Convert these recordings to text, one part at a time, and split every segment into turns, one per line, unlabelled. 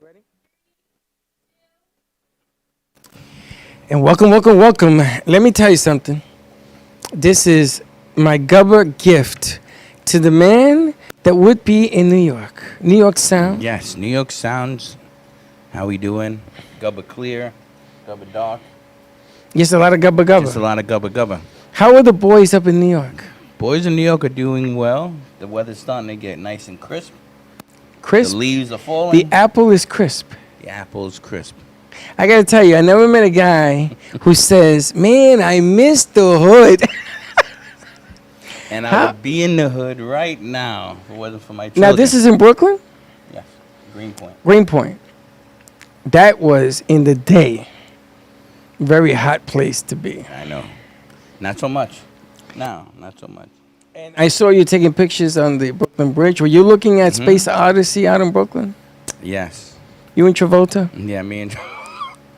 Ready? And welcome. Let me tell you something. This is my Gubber gift to the man that would be in New York. New York Sound.
Yes, New York Sounds. How we doing? Gubber clear, Gubber dark.
Just a lot of Gubber.
Just a lot of Gubber.
How are the boys up in New York?
Boys in New York are doing well. The weather's starting to get nice and crisp.
Crisp?
The leaves are falling.
The apple is crisp.
The apple is crisp.
I got to tell you, I never met a guy who says, man, I miss the hood.
And I would be in the hood right now if it wasn't for my children.
Now, this is in Brooklyn?
Yes, Greenpoint.
Greenpoint. That was, in the day, very hot place to be.
I know. Not so much. No, not so much.
And I saw you taking pictures on the Brooklyn Bridge. Were you looking at Space Odyssey out in Brooklyn?
Yes.
You and Travolta?
Yeah, me and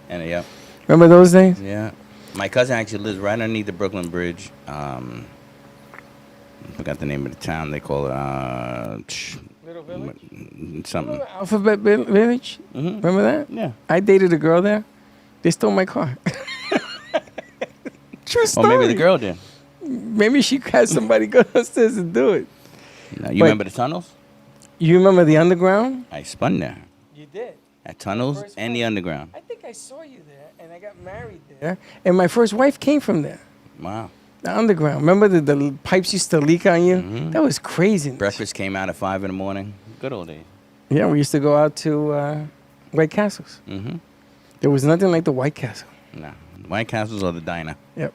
yeah.
Remember those days?
Yeah. My cousin actually lives right underneath the Brooklyn Bridge. I forgot the name of the town. They call it
Little Village?
Something.
Remember Alphabet Village?
Mm-hmm.
Remember that?
Yeah.
I dated a girl there. They stole my car. True story.
Or maybe the girl did.
Maybe she had somebody go upstairs and do it.
No, you remember the tunnels?
You remember the underground?
I spun there.
You did.
At tunnels and the underground.
I think I saw you there, and I got married there. And my first wife came from there.
Wow.
The underground. Remember the pipes used to leak on you?
Mm-hmm.
That was crazy.
Breakfast came out at 5 in the morning. Good old days.
Yeah, we used to go out to White Castles.
Mm-hmm.
There was nothing like the White Castle.
No. White Castles or the diner.
Yep.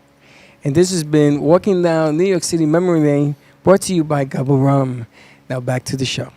And this has been Walking Down New York City Memory Lane, brought to you by Gubber Rum. Now back to the show.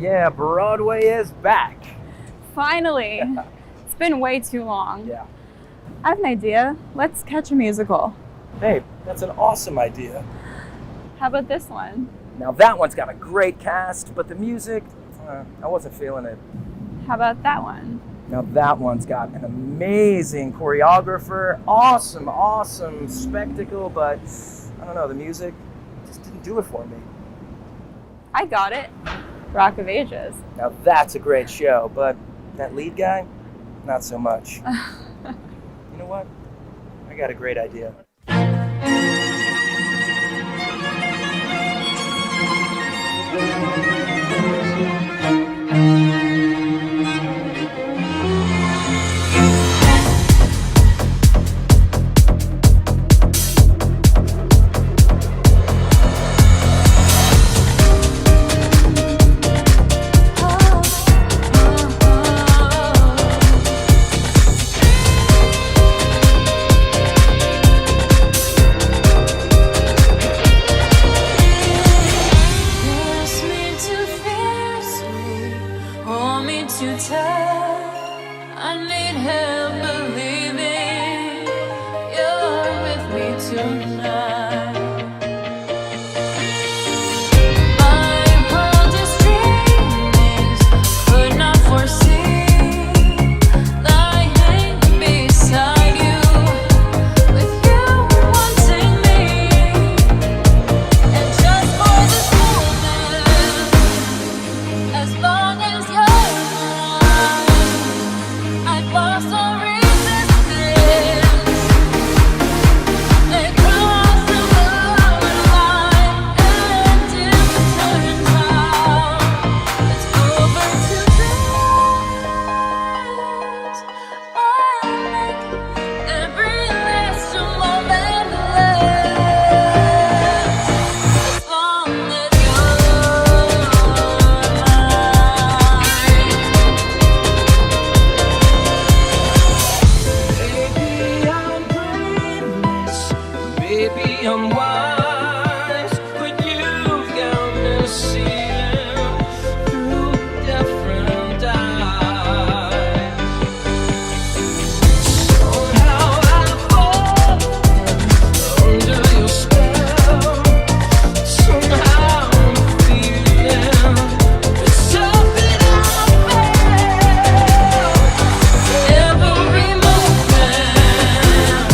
Yeah, Broadway is back.
Finally. It's been way too long.
Yeah.
I have an idea. Let's catch a musical.
Hey, that's an awesome idea.
How about this one?
Now that one's got a great cast, but the music, I wasn't feeling it.
How about that one?
Now that one's got an amazing choreographer, awesome spectacle, but I don't know, the music just didn't do it for me.
I got it. Rock of Ages.
Now that's a great show, but that lead guy, not so much. You know what? I got a great idea.
Lost all resistance. I'm wise, but you've got me seeing through different eyes. Somehow I fall under your spell. Somehow I'm feeling it's something I felt. Every moment,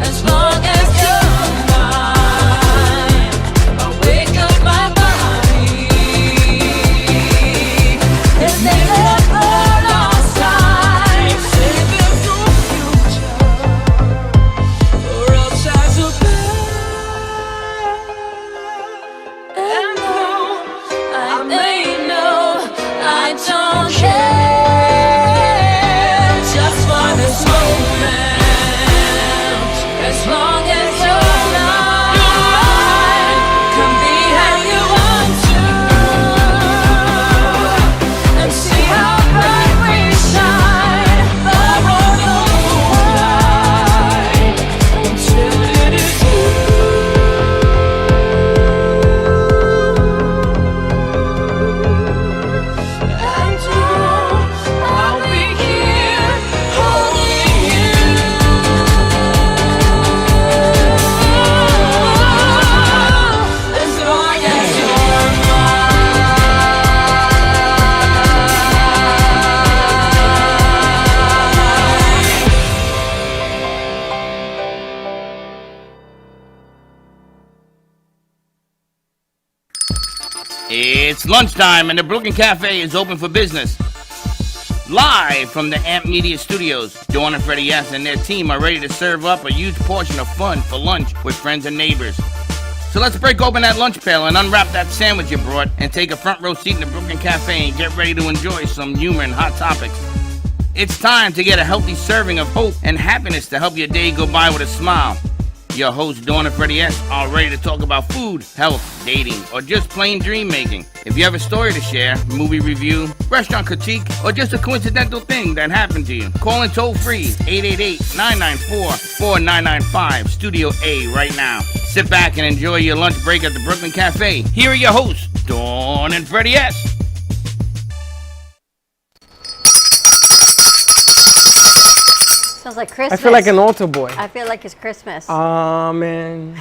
as long as you're mine, I wake up my body and they never lost time. Saving for future, for outside to bear. And though I may know I don't care, just for this moment, as long as you're mine, can be how you want to, and see how bright we shine, the royal moonlight, until it is you. And I'll be here holding you, as long as you're
It's lunchtime and the Brooklyn Cafe is open for business. Live from the Amp Media Studios, Dawn and Freddie S. and their team are ready to serve up a huge portion of fun for lunch with friends and neighbors. So let's break open that lunch pail and unwrap that sandwich you brought and take a front row seat in the Brooklyn Cafe and get ready to enjoy some humor and hot topics. It's time to get a healthy serving of hope and happiness to help your day go by with a smile. Your hosts, Dawn and Freddie S., are ready to talk about food, health, dating, or just plain dream making. If you have a story to share, movie review, restaurant critique, or just a coincidental thing that happened to you, call in toll free 888-994-4995, Studio A right now. Sit back and enjoy your lunch break at the Brooklyn Cafe. Here are your hosts, Dawn and Freddie S.
Smells like Christmas.
I feel like an altar boy.
I feel like it's Christmas.
Amen.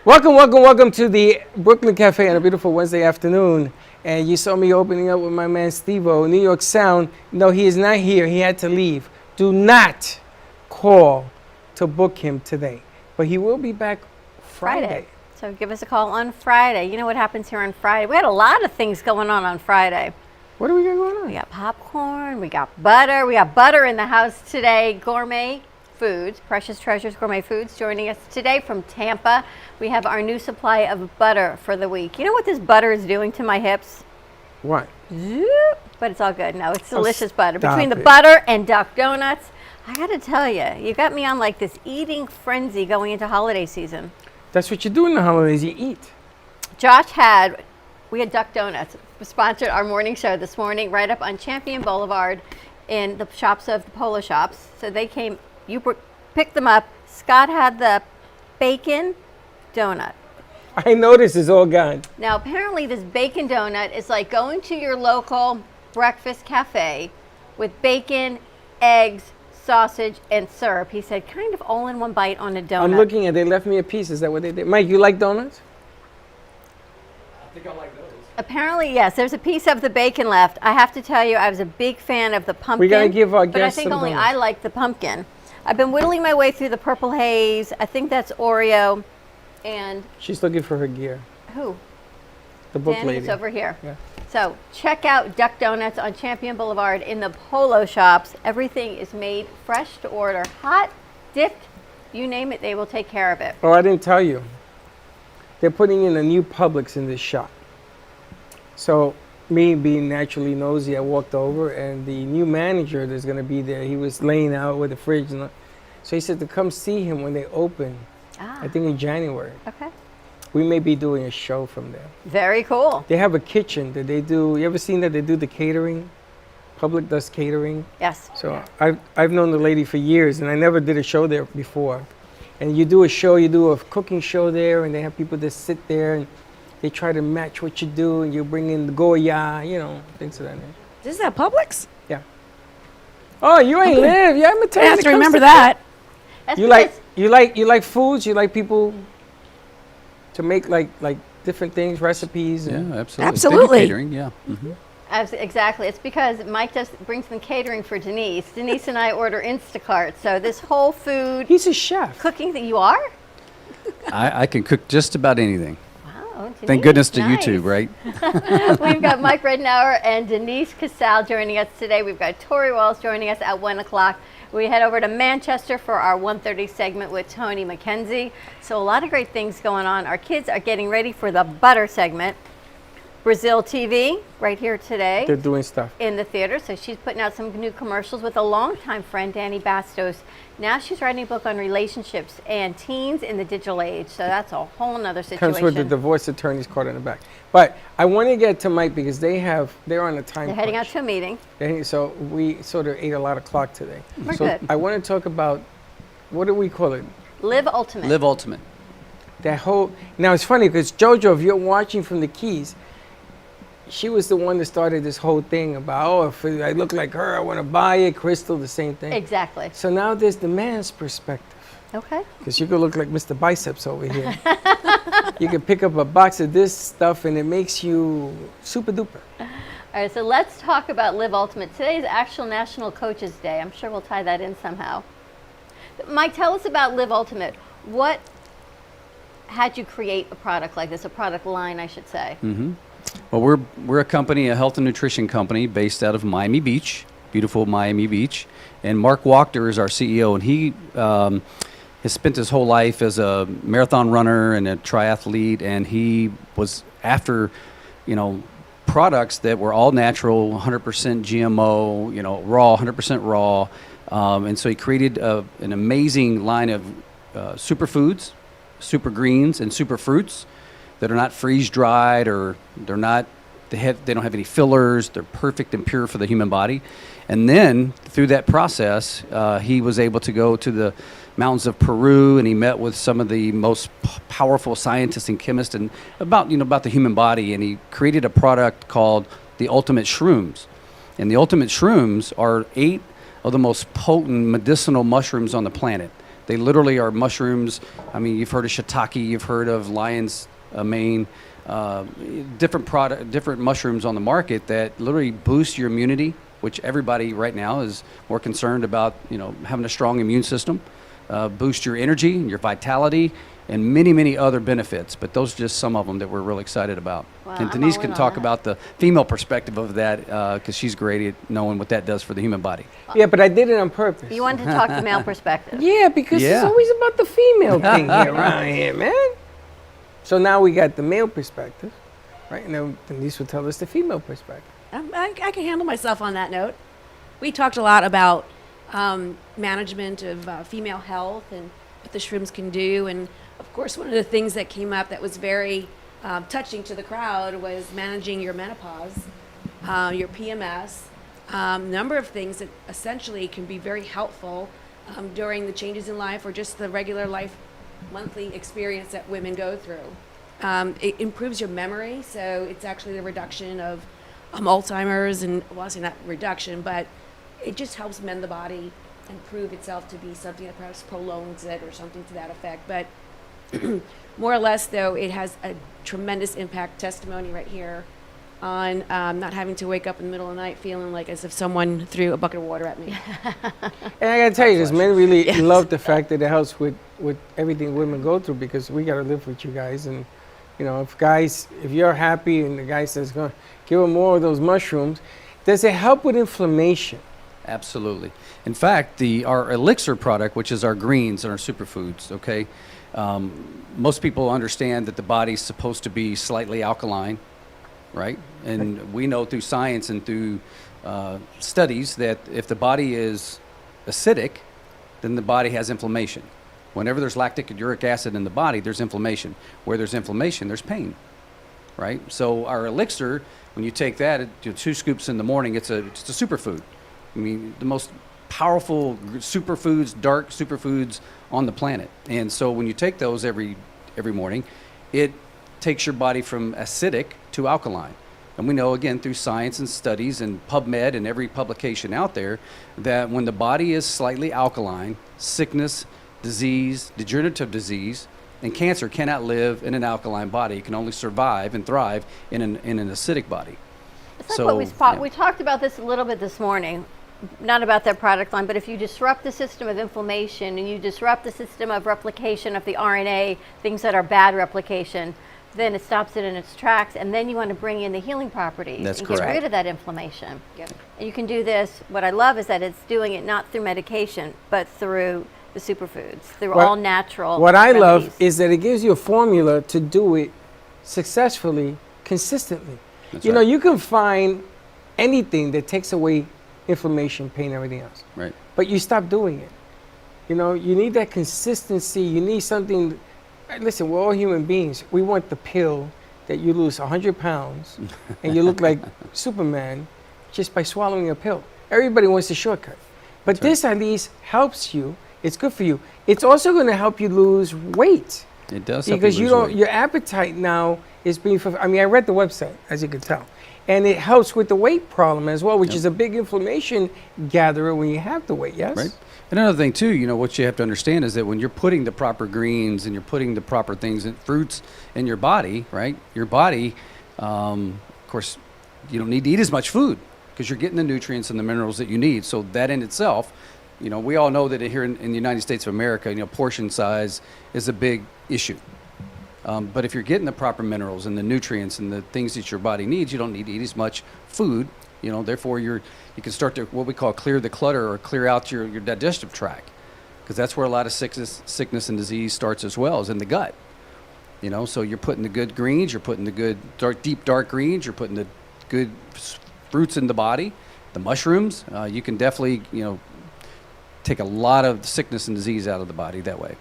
welcome to the Brooklyn Cafe on a beautiful Wednesday afternoon. And you saw me opening up with my man Steve-O, New York Sound. No, he is not here. He had to leave. Do not call to book him today. But he will be back Friday.
So give us a call on Friday. You know what happens here on Friday? We had a lot of things going on Friday.
What do we got going on?
We got popcorn, we got butter. We got butter in the house today. Gourmet Foods, Precious Treasures Gourmet Foods, joining us today from Tampa. We have our new supply of butter for the week. You know what this butter is doing to my hips?
What?
Zoop. But it's all good. No, it's delicious butter.
stop
Between the
it.
butter and Duck Donuts, I got to tell you, you got me on like this eating frenzy going into holiday season.
That's what you do in the holidays. You eat.
We had Duck Donuts. Sponsored our morning show this morning right up on Champion Boulevard in the shops of the Polo Shops. So they came, picked them up. Scott had the bacon donut.
I know this is all gone.
Now apparently this bacon donut is like going to your local breakfast cafe with bacon, eggs, sausage, and syrup. He said kind of all in one bite on a donut.
I'm looking at. They left me a piece. Is that what they did? Mike, you like donuts?
I think I like those.
Apparently, yes. There's a piece of the bacon left. I have to tell you, I was a big fan of the pumpkin.
We gotta give our
But I
guests
think
some
only
donuts.
I like the pumpkin. I've been whittling my way through the purple haze. I think that's Oreo. And
She's looking for her gear.
who?
The book
Danny's
lady.
over here.
Yeah.
So check out Duck Donuts on Champion Boulevard in the Polo Shops. Everything is made fresh to order. Hot, dipped, you name it, they will take care of it.
Oh, I didn't tell you. They're putting in a new Publix in this shop. So me being naturally nosy, I walked over, and the new manager that's going to be there, he was laying out with the fridge. So he said to come see him when they open, I think in January.
Okay.
We may be doing a show from there.
Very cool.
They have a kitchen that they do. You ever seen that they do the catering? Public does catering.
Yes.
So I've known the lady for years, and I never did a show there before. And you do a show, you do a cooking show there, and they have people that sit there and they try to match what you do, and you bring in the Goya, you know, things of that nature.
Is that Publix?
Yeah. Oh, you ain't live. Yeah, I'm gonna tell
I
you.
have
when
to
it comes
remember that.
That's
You
because
like foods. You like people to make like different things, recipes.
Yeah,
And
absolutely.
Absolutely.
They do catering, yeah. Mm-hmm.
Exactly. It's because Mike just brings some catering for Denise. Denise and I order Instacart. So this whole food
He's a chef.
cooking that you are?
I can cook just about anything.
Wow. Denise,
Thank goodness to
nice.
YouTube, right?
We've got Mike Rednour and Denise Casale joining us today. We've got Torrye Walls joining us at 1 o'clock. We head over to Manchester for our 1:30 segment with Toni, Mackenzie. So a lot of great things going on. Our kids are getting ready for the butter segment. Brazil TV right here today
They're doing stuff.
in the theater. So she's putting out some new commercials with a longtime friend, Danny Bastos. Now she's writing a book on relationships and teens in the digital age. So that's a whole nother situation.
Comes with the divorce attorney's caught in the back. But I want to get to Mike because they're on a time
They're heading out
crunch.
to a meeting.
So we sort of ate a lot of clock today.
We're
so
good.
I want to talk about, what do we call it?
Live Ultimate.
Live Ultimate.
That whole, now it's funny because JoJo, if you're watching from the Keys, she was the one that started this whole thing about, oh, if I look like her, I want to buy it. Crystal, the same thing.
Exactly.
So now there's the man's perspective.
Okay.
Because you could look like Mr. Biceps over here. You could pick up a box of this stuff and it makes you super duper.
All right, so let's talk about Live Ultimate. Today is actual National Coaches Day. I'm sure we'll tie that in somehow. Mike, tell us about Live Ultimate. What had you create a product like this, a product line, I should say?
Mm-hmm. Well, we're a company, a health and nutrition company based out of Miami Beach, beautiful Miami Beach. And Mark Wachter is our CEO, and he has spent his whole life as a marathon runner and a triathlete, and he was after, products that were all natural, 100% GMO, raw, 100% raw. And so he created an amazing line of superfoods, super greens, and super fruits that are not freeze dried, or they don't have any fillers. They're perfect and pure for the human body. And then through that process, he was able to go to the mountains of Peru, and he met with some of the most powerful scientists and chemists and about the human body, and he created a product called the Ultimate Shrooms. And the Ultimate Shrooms are 8 of the most potent medicinal mushrooms on the planet. They literally are mushrooms. I mean, you've heard of shiitake, you've heard of lion's mane, different mushrooms on the market that literally boost your immunity, which everybody right now is more concerned about, having a strong immune system, boost your energy, your vitality, and many, many other benefits. But those are just some of them that we're really excited about.
Wow,
and
I'm
Denise
all
can
in on
talk
that.
about the female perspective of that because she's great at knowing what that does for the human body.
Yeah, but I did it on purpose.
You wanted to talk the male perspective.
Yeah, because
Yeah.
it's always about the female thing here around here, man. So now we got the male perspective, right? And then Denise will tell us the female perspective.
I can handle myself on that note. We talked a lot about management of female health and what the shrooms can do. And of course, one of the things that came up that was very touching to the crowd was managing your menopause, your PMS, number of things that essentially can be very helpful during the changes in life or just the regular life monthly experience that women go through. It improves your memory, so it's actually the reduction of Alzheimer's, and well, obviously not reduction, but it just helps mend the body and prove itself to be something that perhaps prolongs it or something to that effect. But more or less, though, it has a tremendous impact. Testimony right here on not having to wake up in the middle of the night feeling like as if someone threw a bucket of water at me.
And I gotta tell you, because men really
Yes.
love the fact that it helps with everything women go through, because we gotta live with you guys. And if you're happy and the guy says, go give them more of those mushrooms, does it help with inflammation?
Absolutely. In fact, our elixir product, which is our greens and our superfoods, okay, most people understand that the body's supposed to be slightly alkaline, right? And we know through science and through studies that if the body is acidic, then the body has inflammation. Whenever there's lactic and uric acid in the body, there's inflammation. Where there's inflammation, there's pain, right? So our elixir, when you take that, 2 scoops in the morning, it's a superfood. I mean, the most powerful superfoods, dark superfoods on the planet. And so when you take those every morning, it takes your body from acidic to alkaline. And we know, again, through science and studies and PubMed and every publication out there, that when the body is slightly alkaline, sickness, disease, degenerative disease, and cancer cannot live in an alkaline body. It can only survive and thrive in an acidic body.
It's like what we talked about this a little bit this morning, not about their product line, but if you disrupt the system of inflammation and you disrupt the system of replication of the RNA, things that are bad replication, then it stops it in its tracks, and then you want to bring in the healing properties
That's
and
correct.
get rid of that inflammation. Yep. And you can do this. What I love is that it's doing it not through medication, but through the superfoods, through all natural
What I love
remedies.
is that it gives you a formula to do it successfully, consistently.
That's
You know,
right.
you can find anything that takes away inflammation, pain, everything else.
Right.
But you stop doing it. You know, you need that consistency. You need something. Listen, we're all human beings. We want the pill that you lose 100 pounds and you look like Superman just by swallowing a pill. Everybody wants a shortcut. But this at least helps you. It's good for you. It's also going to help you lose weight.
It does help
Because
you
you
lose
don't,
weight.
your appetite now is being, I mean, I read the website, as you can tell. And it helps with the weight problem as well, which is a big inflammation gatherer when you have the weight, yes?
Right. And another thing too, you know, what you have to understand is that when you're putting the proper greens and you're putting the proper things and fruits in your body, right? Your body, of course, you don't need to eat as much food because you're getting the nutrients and the minerals that you need. So that in itself, you know, we all know that here in the United States of America, you know, portion size is a big issue. But if you're getting the proper minerals and the nutrients and the things that your body needs, you don't need to eat as much food. You know, therefore you can start to what we call clear the clutter or clear out your digestive tract, because that's where a lot of sickness and disease starts as well, is in the gut. You know, so you're putting the good greens, you're putting the good deep dark greens, you're putting the good fruits in the body, the mushrooms. You can definitely, you know, take a lot of sickness and disease out of the body that way.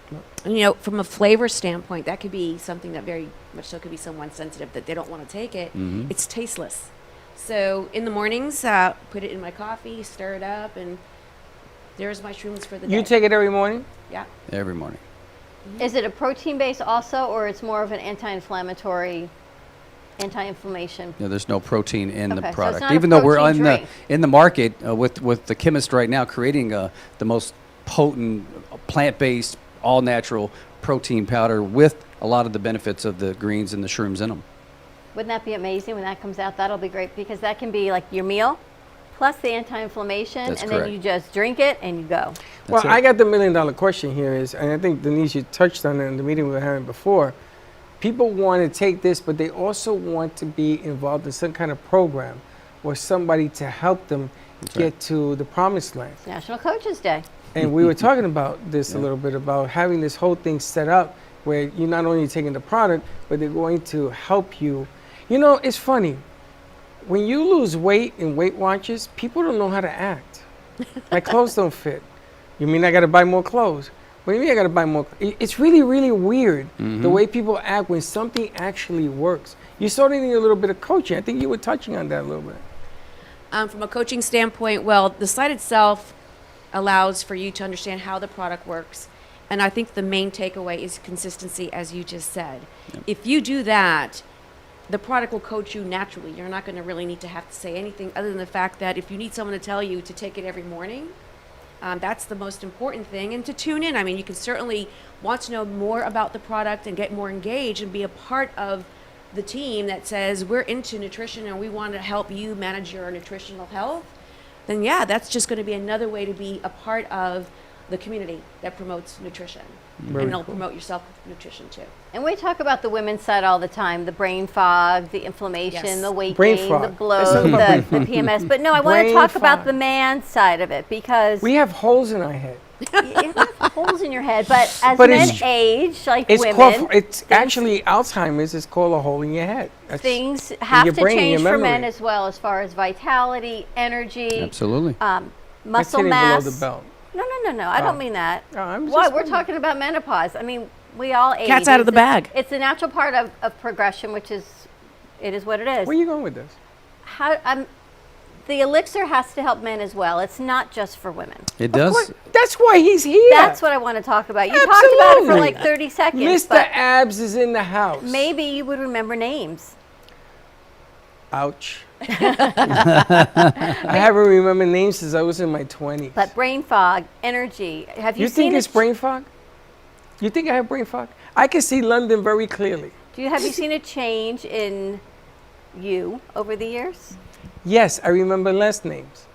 And, you know, from a flavor standpoint, that could be something that very much so could be someone sensitive that they don't want to take it.
Mm-hmm.
It's tasteless. So in the mornings, put it in my coffee, stir it up, and there's my shrooms for the day.
You take it every morning?
Yeah.
Every morning.
Is it a protein base also, or it's more of an anti-inflammatory, anti-inflammation?
Yeah, there's no protein in
Okay,
the
so it's
product.
not a
Even though we're
protein drink.
in the market with the chemist right now creating the most potent plant-based, all-natural protein powder with a lot of the benefits of the greens and the shrooms in them.
Wouldn't that be amazing when that comes out? That'll be great, because that can be like your meal plus the anti-inflammation,
That's
and
correct.
then you just drink it and you go.
Well,
That's it.
I got the $1 million question here is, and I think Denise, you touched on it in the meeting we were having before. People want to take this, but they also want to be involved in some kind of program or somebody to help them get to the promised land.
It's National Coaches Day.
And we were talking about this a little bit, about having this whole thing set up where you're not only taking the product, but they're going to help you. You know, it's funny. When you lose weight in Weight Watchers, people don't know how to act. My clothes don't fit. You mean I got to buy more clothes? What do you mean I got to buy more? It's really, really weird the way people act when something actually works. You sort of need a little bit of coaching. I think you were touching on that a little bit.
From a coaching standpoint, well, the site itself allows for you to understand how the product works. And I think the main takeaway is consistency, as you just said.
Yep.
If you do that, the product will coach you naturally. You're not going to really need to have to say anything other than the fact that if you need someone to tell you to take it every morning, that's the most important thing. And to tune in. I mean, you can certainly want to know more about the product and get more engaged and be a part of the team that says we're into nutrition and we want to help you manage your nutritional health. Then yeah, that's just going to be another way to be a part of the community that promotes nutrition.
Very
And it'll
cool.
promote your self-nutrition too.
And we talk about the women's side all the time, the brain fog, the inflammation,
Yes.
the weight
Brain
gain,
fog.
the
Let's
bloat,
talk about
the PMS. But no, I want to
Brain
talk about
fog.
the man side of it, because
We have holes in our head.
you have holes in your head. But as
But
men
it's-
age, like
It's
women,
it's actually Alzheimer's. It's called a hole in your head. That's
things have
your
to
brain,
change
your
for men
memory.
as well, as far as vitality, energy,
Absolutely.
that's
muscle
hitting
mass.
below the belt.
No. I
Oh.
don't mean that.
Oh, I'm
Why?
just
We're
wondering.
talking about menopause. I mean, we all age.
Cat's out of the
It's a-
bag.
It's a natural part of progression, which is, it is what it is.
Where are you going with this?
the elixir has to help men as well. It's not just for women.
It does.
That's why he's here.
That's what I want to talk about. You talked about it for
Absolutely.
like 30 seconds.
Mr.
but
Abs is in the house.
maybe you would remember names.
Ouch. I haven't remembered names since I was in my 20s.
But brain fog, energy. Have you,
You
seen
think it's brain fog? You think I have brain fog? I can see London very clearly.
Have you seen a change in you over the years?
Yes, I remember less names.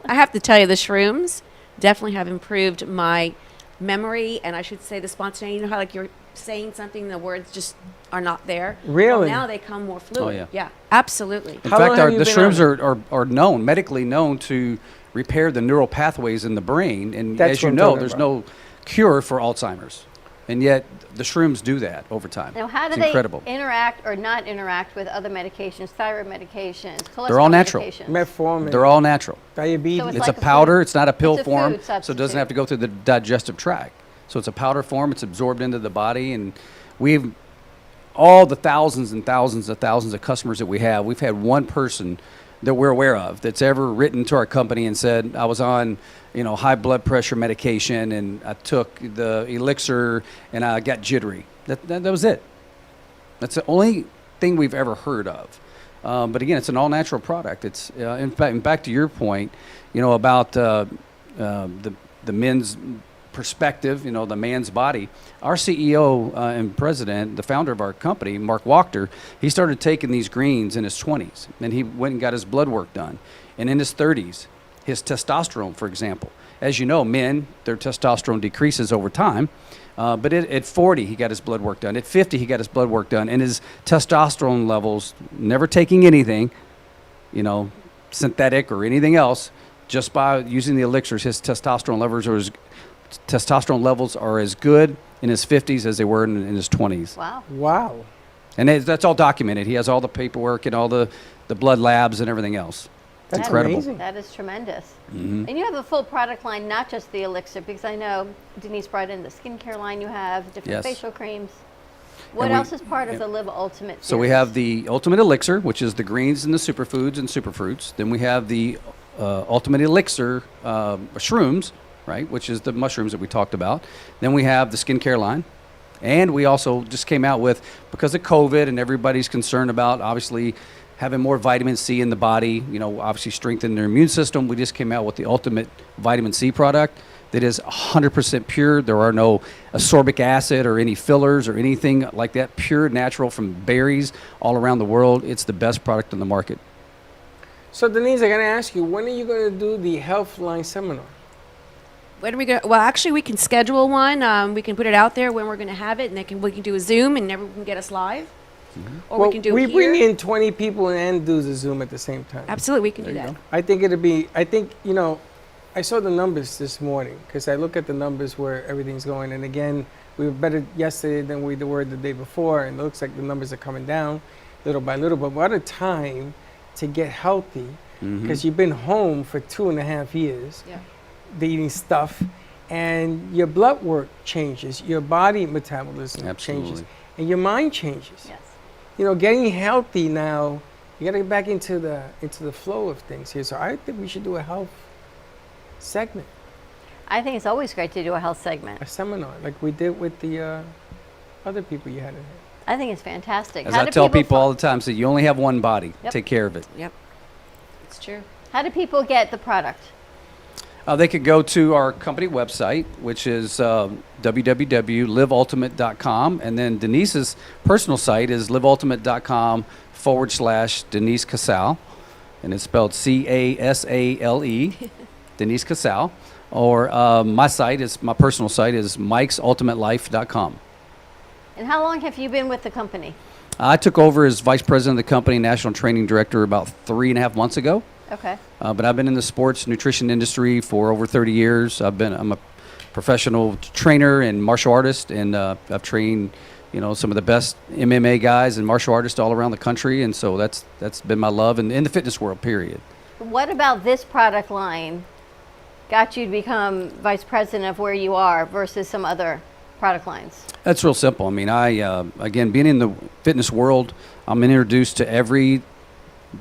I have to tell you, the shrooms definitely have improved my memory, and I should say the spontaneity. You know how like you're saying something, the words just are not there.
Really?
Well, now they come more fluid.
yeah.
Yeah, absolutely.
In
How long
fact,
have you
the
been
shrooms are known, medically known, to repair the neural pathways in the brain. And
That's
as you
what I'm
know,
talking
there's
about.
no cure for Alzheimer's. And yet the shrooms do that over time.
Now, how do
It's
they
incredible.
interact or not interact with other medications, thyroid medications, cholesterol
They're all natural.
medications?
Metformin,
They're all natural.
diabetes.
So
It's
like
a
a
powder.
food-
It's not a pill
it's a
form,
food
so it doesn't
substitute.
have to go through the digestive tract. So it's a powder form. It's absorbed into the body, and we've all the thousands and thousands of customers that we have. We've had one person that we're aware of that's ever written to our company and said, "I was on, high blood pressure medication, and I took the elixir, and I got jittery." That was it. That's the only thing we've ever heard of. But again, it's an all-natural product. It's in fact, and back to your point, about the men's perspective, the man's body. Our CEO and president, the founder of our company, Mark Wachter, he started taking these greens in his 20s, and he went and got his blood work done. And in his 30s, his testosterone, for example. As you know, men, their testosterone decreases over time. But at 40, he got his blood work done. At 50, he got his blood work done. And his testosterone levels, never taking anything, synthetic or anything else, just by using the elixirs, his testosterone levels are as good in his 50s as they were in his 20s.
Wow.
Wow.
And that's all documented. He has all the paperwork and all the blood labs and everything else. It's
That's
incredible.
amazing.
That is tremendous.
Mm-hmm.
And you have a full product line, not just the elixir, because I know Denise brought in the skincare line you have, different
Yes.
facial creams. What
And we-
else is part of the Live Ultimate
So we
series?
have the Ultimate Elixir, which is the greens and the superfoods and superfruits. Then we have the Ultimate Elixir shrooms, right, which is the mushrooms that we talked about. Then we have the skincare line. And we also just came out with, because of COVID and everybody's concerned about, obviously, having more vitamin C in the body, obviously strengthen their immune system. We just came out with the Ultimate Vitamin C product that is 100% pure. There are no ascorbic acid or any fillers or anything like that. Pure, natural from berries all around the world. It's the best product on the market.
So Denise, I gotta ask you, when are you gonna do the Health Line seminar?
When are we going? Well, actually, we can schedule one. We can put it out there when we're going to have it, and we can do a Zoom, and everyone can get us live, or we can do
we
it
bring
here.
in 20 people and do the Zoom at the same time.
Absolutely, we can do that.
I think I saw the numbers this morning because I look at the numbers where everything's going. And again, we were better yesterday than we were the day before. And it looks like the numbers are coming down little by little. But what a time to get healthy because you've been home for 2.5 years,
Yeah.
eating stuff, and your blood work changes, your body metabolism
Absolutely.
changes, and your mind changes.
Yes.
Getting healthy now, you got to get back into the flow of things here. So I think we should do a health segment,
I think it's always great to do a health segment.
a seminar, like we did with the other people you had in here.
I think it's fantastic.
As
How
I
do
tell people
fi-
all the time, so you only have one body.
Yep.
Take care of it.
Yep, it's true.
How do people get the product?
They could go to our company website, which is www.liveultimate.com. And then Denise's personal site is liveultimate.com/Denise Casale. And it's spelled Casale, Denise Casale. Or my personal site is Mike'sUltimateLife.com.
And how long have you been with the company?
I took over as vice president of the company, national training director, about 3.5 months ago.
Okay.
But I've been in the sports nutrition industry for over 30 years. I'm a professional trainer and martial artist, and I've trained, some of the best MMA guys and martial artists all around the country, and so that's been my love in the fitness world, period.
What about this product line got you to become vice president of where you are versus some other product lines?
That's real simple. I mean, again, being in the fitness world, I'm introduced to every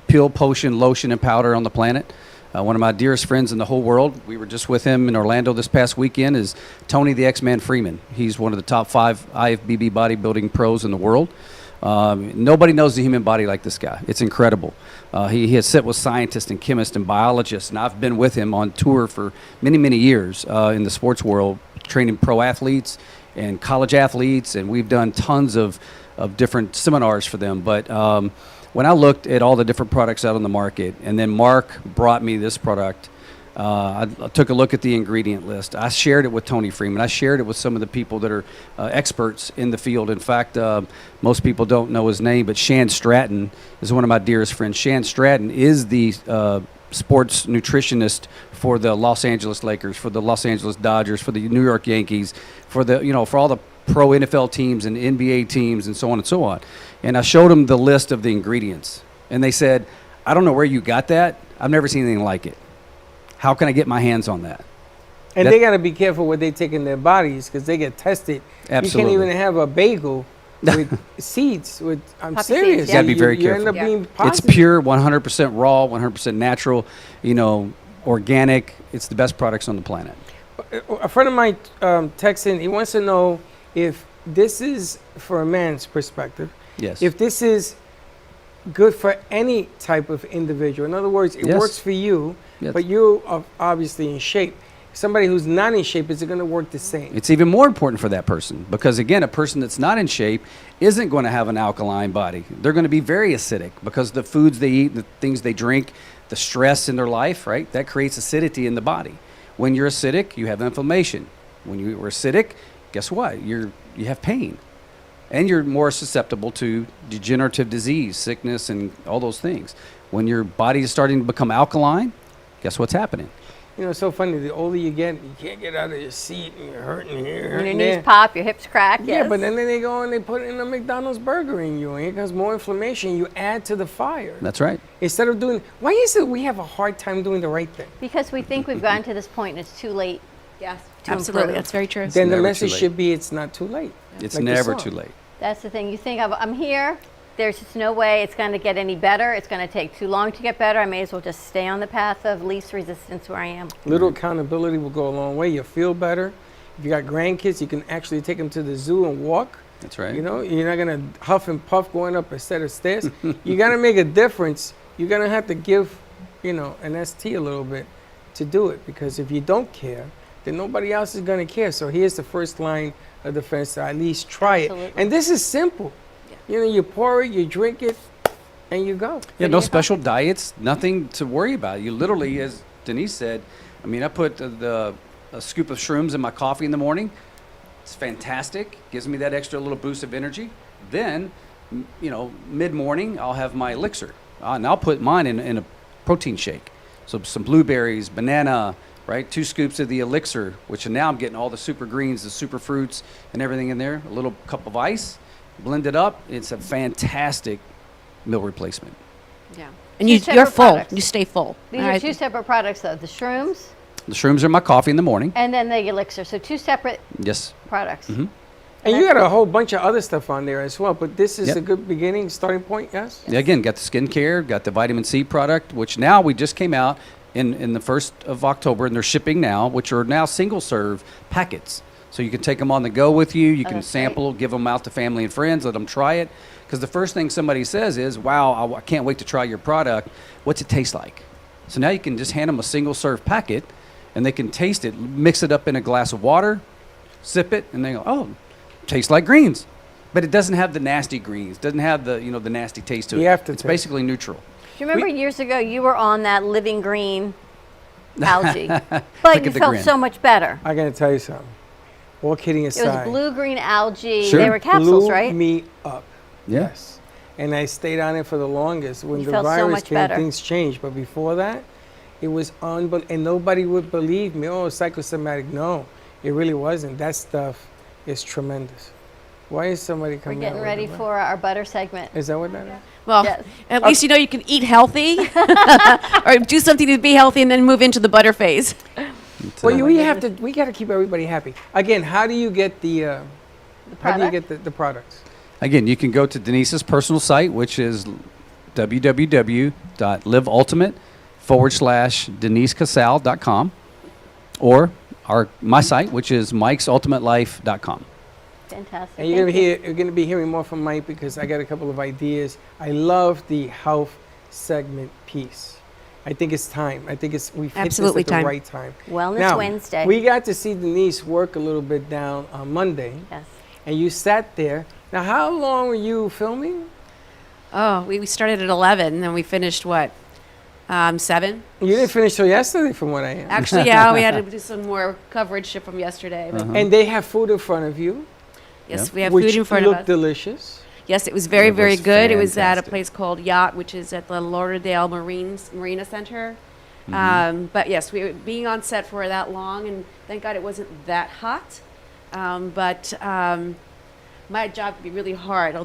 pill, potion, lotion, and powder on the planet. One of my dearest friends in the whole world, we were just with him in Orlando this past weekend, is Toni the X-Man Freeman. He's one of the top 5 IFBB bodybuilding pros in the world. Nobody knows the human body like this guy. It's incredible. He has sit with scientists and chemists and biologists, and I've been with him on tour for many, many years in the sports world, training pro athletes and college athletes, and we've done tons of different seminars for them. But when I looked at all the different products out on the market, and then Mark brought me this product, I took a look at the ingredient list. I shared it with Toni Freeman. I shared it with some of the people that are experts in the field. In fact, most people don't know his name, but Shan Stratton is one of my dearest friends. Shan Stratton is the sports nutritionist for the Los Angeles Lakers, for the Los Angeles Dodgers, for the New York Yankees, for for all the pro NFL teams and NBA teams and so on and so on. And I showed them the list of the ingredients, and they said, "I don't know where you got that. I've never seen anything like it. How can I get my hands on that?"
And they got to be careful what they take in their bodies because they get tested.
Absolutely.
You can't even have a bagel with seeds. I'm
Poppy
serious.
seeds, yeah.
Gotta be very
you
careful.
end up being
It's
positive.
pure, 100% raw, 100% natural, organic. It's the best products on the planet.
A friend of mine texted. He wants to know if this is, for a man's perspective,
Yes.
if this is good for any type of individual. In other words, it
Yes.
works for you,
Yes.
but you are obviously in shape. Somebody who's not in shape, is it going to work the same?
It's even more important for that person because, again, a person that's not in shape isn't going to have an alkaline body. They're going to be very acidic because the foods they eat, the things they drink, the stress in their life, right? That creates acidity in the body. When you're acidic, you have inflammation. When you are acidic, guess what? You have pain. And you're more susceptible to degenerative disease, sickness, and all those things. When your body is starting to become alkaline, guess what's happening?
It's so funny. The older you get, you can't get out of your seat, and you're hurting here,
Your
hurting
knees
there.
pop, your hips crack.
Yeah,
Yes.
but then they go and they put in a McDonald's burger in you, and here comes more inflammation. You add to the fire.
That's right.
Instead of doing, why is it we have a hard time doing the right thing?
Because we think we've gotten to this point and it's too late.
Yes,
To
absolutely.
improve.
That's very true.
Then the
never too
message
late.
should be, it's not too late.
It's
Like the
never
song.
too late.
That's the thing. You think, I'm here. There's just no way it's going to get any better. It's going to take too long to get better. I may as well just stay on the path of least resistance where I am.
Little accountability will go a long way. You'll feel better. If you got grandkids, you can actually take them to the zoo and walk.
That's right.
You're not going to huff and puff going up a set of stairs. You got to make a difference. You're going to have to give, an ST a little bit to do it, because if you don't care, then nobody else is going to care. So here's the first line of defense, to at least try it.
Absolutely.
And this is simple. You pour it, you drink it, and you go.
Yeah, no special diets, nothing to worry about. You literally, as Denise said, I put a scoop of shrooms in my coffee in the morning. It's fantastic. Gives me that extra little boost of energy. Then, mid-morning, I'll have my elixir. And I'll put mine in a protein shake. So some blueberries, banana, right? 2 scoops of the elixir, which now I'm getting all the super greens, the super fruits, and everything in there. A little cup of ice, blend it up. It's a fantastic meal replacement.
Yeah.
And
Two
you're
separate
full.
products.
You stay full.
These
All
are
right.
2 separate products, though. The shrooms
The shrooms are my coffee in the morning.
and then the elixir. So 2 separate
Yes.
products.
Mhm.
And you got a whole bunch of other stuff on there as well, but this is
Yep.
a good beginning, starting point, yes?
Yeah, again, got the skincare, got the vitamin C product, which now we just came out in the 1st of October, and they're shipping now, which are now single-serve packets. So you can take them on the go with you. You can
that's
sample, give them out to family and friends, let them try it. Because the first thing somebody says is, wow, I can't wait to try your product. What's it taste like? So now you can just hand them a single-serve packet, and they can taste it, mix it up in a glass of water, sip it, and they go, oh, tastes like greens. But it doesn't have the nasty greens, doesn't have the, the nasty taste to it.
The aftertaste.
It's basically neutral.
Do you remember years ago you were on that living green algae,
Look
but
at
you
the
felt
grin.
so much better.
I got to tell you something. All kidding
It
aside.
was blue-green algae.
Sure.
They were capsules,
blew
right?
me up.
Yeah.
Yes. And I stayed on it for the longest. When
You
the
felt so
virus
much
came,
better.
things changed. But before that, it was unbelievable. And nobody would believe me. Oh, psychosomatic. No, it really wasn't. That stuff is tremendous. Why is somebody
We're
coming
getting
out
ready
with
for our butter segment.
Is that what that is?
Well,
Yes.
at least you know you can eat healthy or do something to be healthy and then move into the butter phase.
Well, we got to keep everybody happy. Again, how do you get the how do you
product?
get the products?
Again, you can go to Denise's personal site, which is www.liveultimate/DeniseCasale.com or my site, which is Mike'sUltimateLife.com.
Fantastic.
And you're gonna be hearing more from Mike because I got a couple of ideas. I love the health segment piece. I think it's time. I think we've hit
Absolutely
this at the
time.
right time.
Wellness
Now,
Wednesday.
We got to see Denise work a little bit down on Monday,
Yes.
and you sat there. Now, how long were you filming?
Oh, we started at 11, and then we finished, 7?
You didn't finish till yesterday, from what I hear.
Actually, yeah, we had to do some more coverage from yesterday. But
And they have food in front of you,
yes,
Yep.
we have
which
food in front of
looked
us.
delicious.
Yes, it was very,
It
very
was
good. It was at a
fantastic.
place called Yacht, which is at the Lauderdale Marina Center. But yes, being on set for that long, and thank God it wasn't that hot. But my job could be really hard. I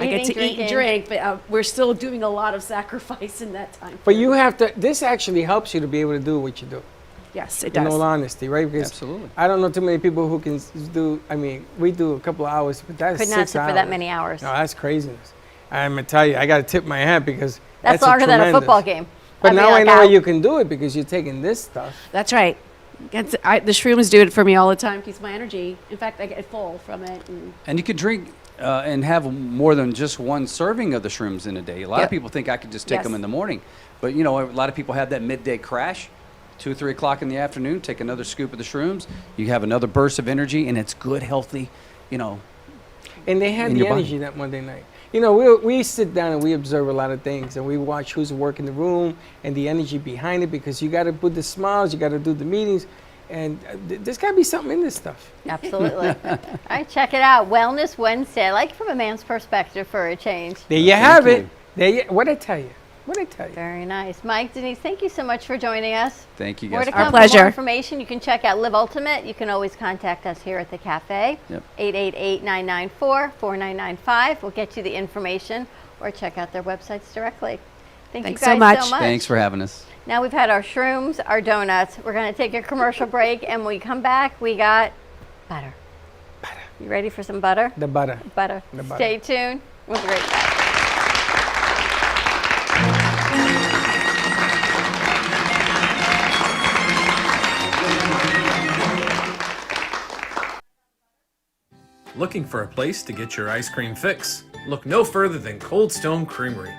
get
Eating,
to eat and drink, but we're still doing a lot of sacrifice in that time.
But you have to. This actually helps you to be able to do what you do.
Yes, it
In
does.
all honesty, right? Because
Absolutely.
I don't know too many people who can do. I mean, we do a couple of hours, but that's
Could
6
not sit
hours.
for that many hours.
No, that's craziness. I'm gonna tell you, I gotta tip my hat because
That's
a
longer than a
tremendous.
football game.
But
I'd be
now I
like,
know
"Ow."
you can do it because you're taking this stuff.
That's right. The shrooms do it for me all the time. Keeps my energy. In fact, I get full from it.
And you could drink and have more than just one serving of the shrooms in a day. A lot
Yep.
of people think I could just take
Yes.
them in the morning. But, a lot of people have that midday crash, 2 or 3 o'clock in the afternoon, take another scoop of the shrooms. You have another burst of energy, and it's good, healthy,
And they had
In
the
your body.
energy that Monday night. We sit down and we observe a lot of things, and we watch who's working the room and the energy behind it, because you got to put the smiles, you got to do the meetings, and there's got to be something in this stuff.
Absolutely. All right, check it out. Wellness Wednesday. I like it from a man's perspective for a change.
There you have it. What'd I tell you?
Very nice. Mike, Denise, thank you so much for joining us.
Thank you
More
guys.
to
for
come.
Our
For
pleasure.
more information, you can check out Live Ultimate. You can always contact us here at the cafe.
Yep.
888-994-4995. We'll get you the information, or check out their websites directly.
Thanks
you
so
guys
much.
so much.
Thanks for having us.
Now we've had our shrooms, our donuts. We're going to take a commercial break, and when we come back, we got butter. You ready for some butter?
The butter.
Butter.
The butter.
Stay tuned. We'll be right back.
Looking for a place to get your ice cream fix? Look no further than Cold Stone Creamery.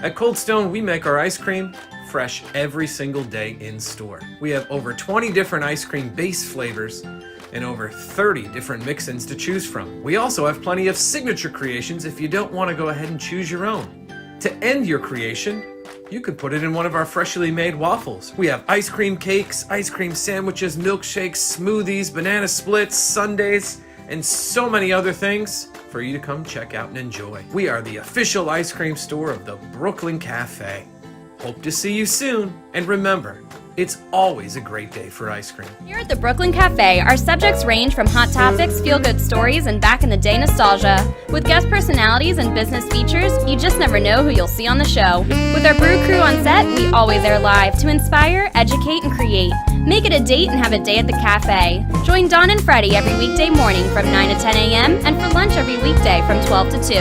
At Cold Stone, we make our ice cream fresh every single day in store. We have over 20 different ice cream base flavors and over 30 different mix-ins to choose from. We also have plenty of signature creations if you don't want to go ahead and choose your own. To end your creation, you can put it in one of our freshly made waffles. We have ice cream cakes, ice cream sandwiches, milkshakes, smoothies, banana splits, sundaes, and so many other things for you to come check out and enjoy. We are the official ice cream store of the Brooklyn Cafe. Hope to see you soon, and remember, it's always a great day for ice cream.
Here at the Brooklyn Cafe, our subjects range from hot topics, feel-good stories, and back-in-the-day nostalgia. With guest personalities and business features, you just never know who you'll see on the show. With our brew crew on set, we always air live to inspire, educate, and create. Make it a date and have a day at the cafe. Join Dawn and Freddie every weekday morning from 9 to 10 a.m. and for lunch every weekday from 12 to 2.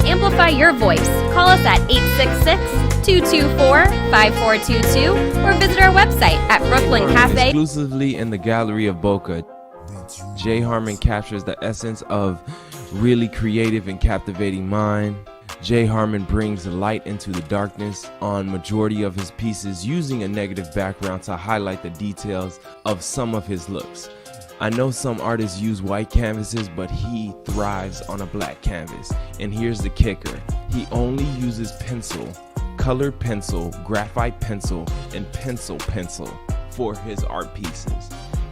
Amplify your voice. Call us at 866-224-5422 or visit our website at Brooklyn Cafe.
Exclusively in the Gallery of Boca, Jay Harmon captures the essence of really creative and captivating mind. Jay Harmon brings the light into the darkness on majority of his pieces, using a negative background to highlight the details of some of his looks. I know some artists use white canvases, but he thrives on a black canvas. And here's the kicker. He only uses pencil, colored pencil, graphite pencil, and pencil for his art pieces.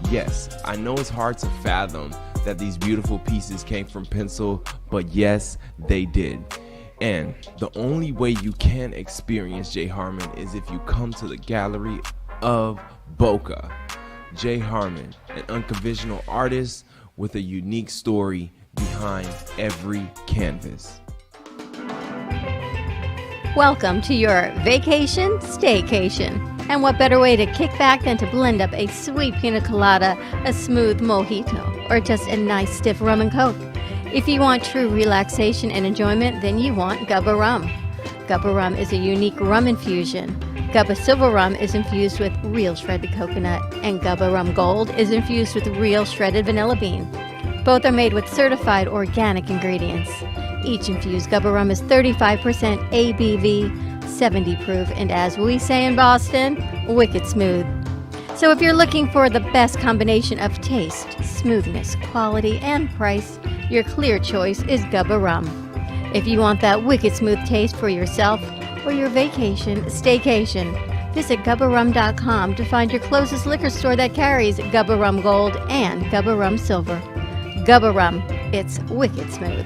Yes, I know it's hard to fathom that these beautiful pieces came from pencil, but yes, they did. And the only way you can experience Jay Harmon is if you come to the Gallery of Boca. Jay Harmon, an unconventional artist with a unique story behind every canvas.
Welcome to your vacation staycation. And what better way to kick back than to blend up a sweet pina colada, a smooth mojito, or just a nice stiff rum and coke. If you want true relaxation and enjoyment, then you want Gubba Rum. Gubba rum is a unique rum infusion. Gubba Silver rum is infused with real shredded coconut, and Gubba Rum Gold is infused with real shredded vanilla bean. Both are made with certified organic ingredients. Each infused Gubba rum is 35% ABV, 70 proof, and as we say in Boston, wicked smooth. So if you're looking for the best combination of taste, smoothness, quality, and price, your clear choice is Gubba rum. If you want that wicked smooth taste for yourself or your vacation, staycation, visit GubbaRum.com to find your closest liquor store that carries Gubba Rum Gold and Gubba Rum Silver. Gubba Rum, it's wicked smooth.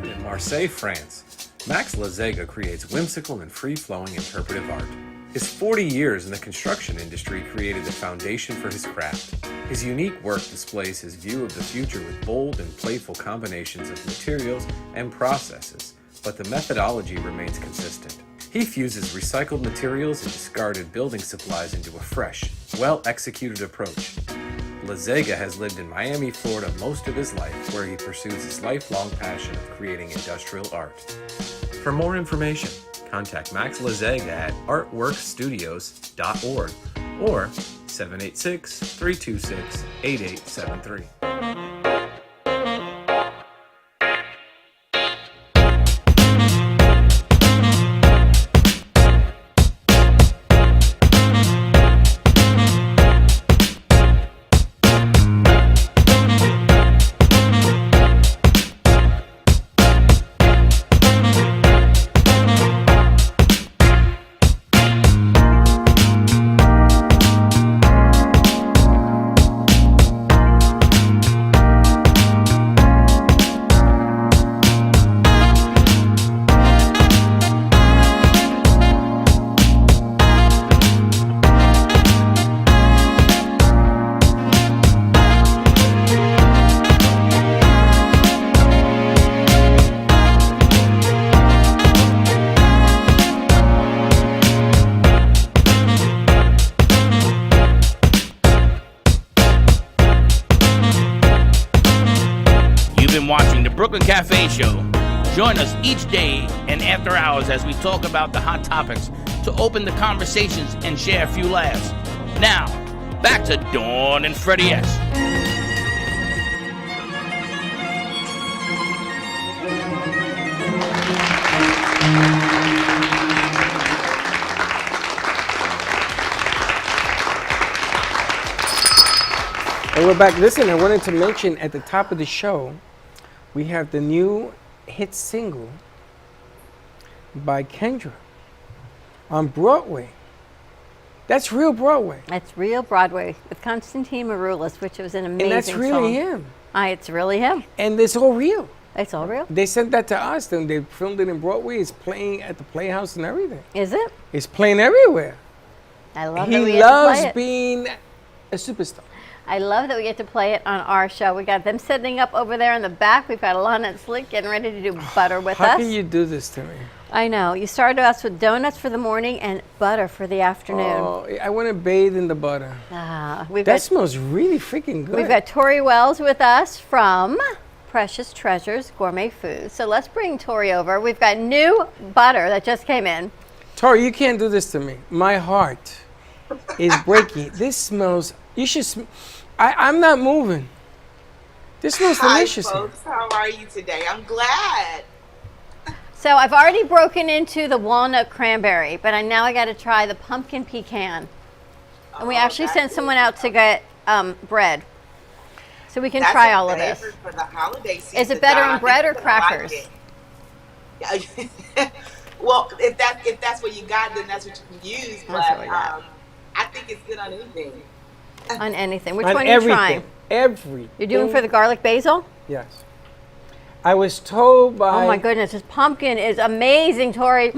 In Marseille, France, Max Lazega creates whimsical and free-flowing interpretive art. His 40 years in the construction industry created the foundation for his craft. His unique work displays his view of the future with bold and playful combinations of materials and processes, but the methodology remains consistent. He fuses recycled materials and discarded building supplies into a fresh, well-executed approach. Lazega has lived in Miami, Florida most of his life, where he pursues his lifelong passion of creating industrial art. For more information, contact Max Lazega at artworkstudios.org or 786-326-8873.
Watching the Brooklyn Cafe Show. Join us each day and after hours as we talk about the hot topics to open the conversations and share a few laughs. Now, back to Dawn and Freddie S.
And we're back. Listen, I wanted to mention at the top of the show, we have the new hit single by Kendra on Broadway. That's real Broadway.
That's real Broadway with Constantine Maroulis, which was an amazing
And that's really him.
It's really him.
And it's all real.
It's all real.
They sent that to us, and they filmed it in Broadway. It's playing at the Playhouse and everything.
Is it?
It's playing everywhere.
I love that we
He
get to play
loves
it.
being a superstar.
I love that we get to play it on our show. We got them setting up over there in the back. We've got Alana and Slick getting ready to do butter with us.
How can you do this to me?
I know. You started us with donuts for the morning and butter for the afternoon.
Oh, I want to bathe in the butter.
That
smells really freaking good.
We've got Torrye Wells with us from Precious Treasures Gourmet Foods. So let's bring Torrye over. We've got new butter that just came in.
Torrye, you can't do this to me. My heart is breaking. This smells. You should. I'm not moving. This smells delicious.
Hi, folks. How are you today? I'm glad.
So I've already broken into the walnut cranberry, but now I got to try the pumpkin pecan. And we actually sent someone out to get bread, so we can try all of this.
For the holiday season.
Is it better on bread or crackers?
Well, if that's what you got, then that's what you can use. But I think it's good on anything.
On anything. Which
On
one are you trying?
Everything.
You're doing for the garlic basil?
Yes. I was told by.
Oh my goodness, this pumpkin is amazing, Torrye.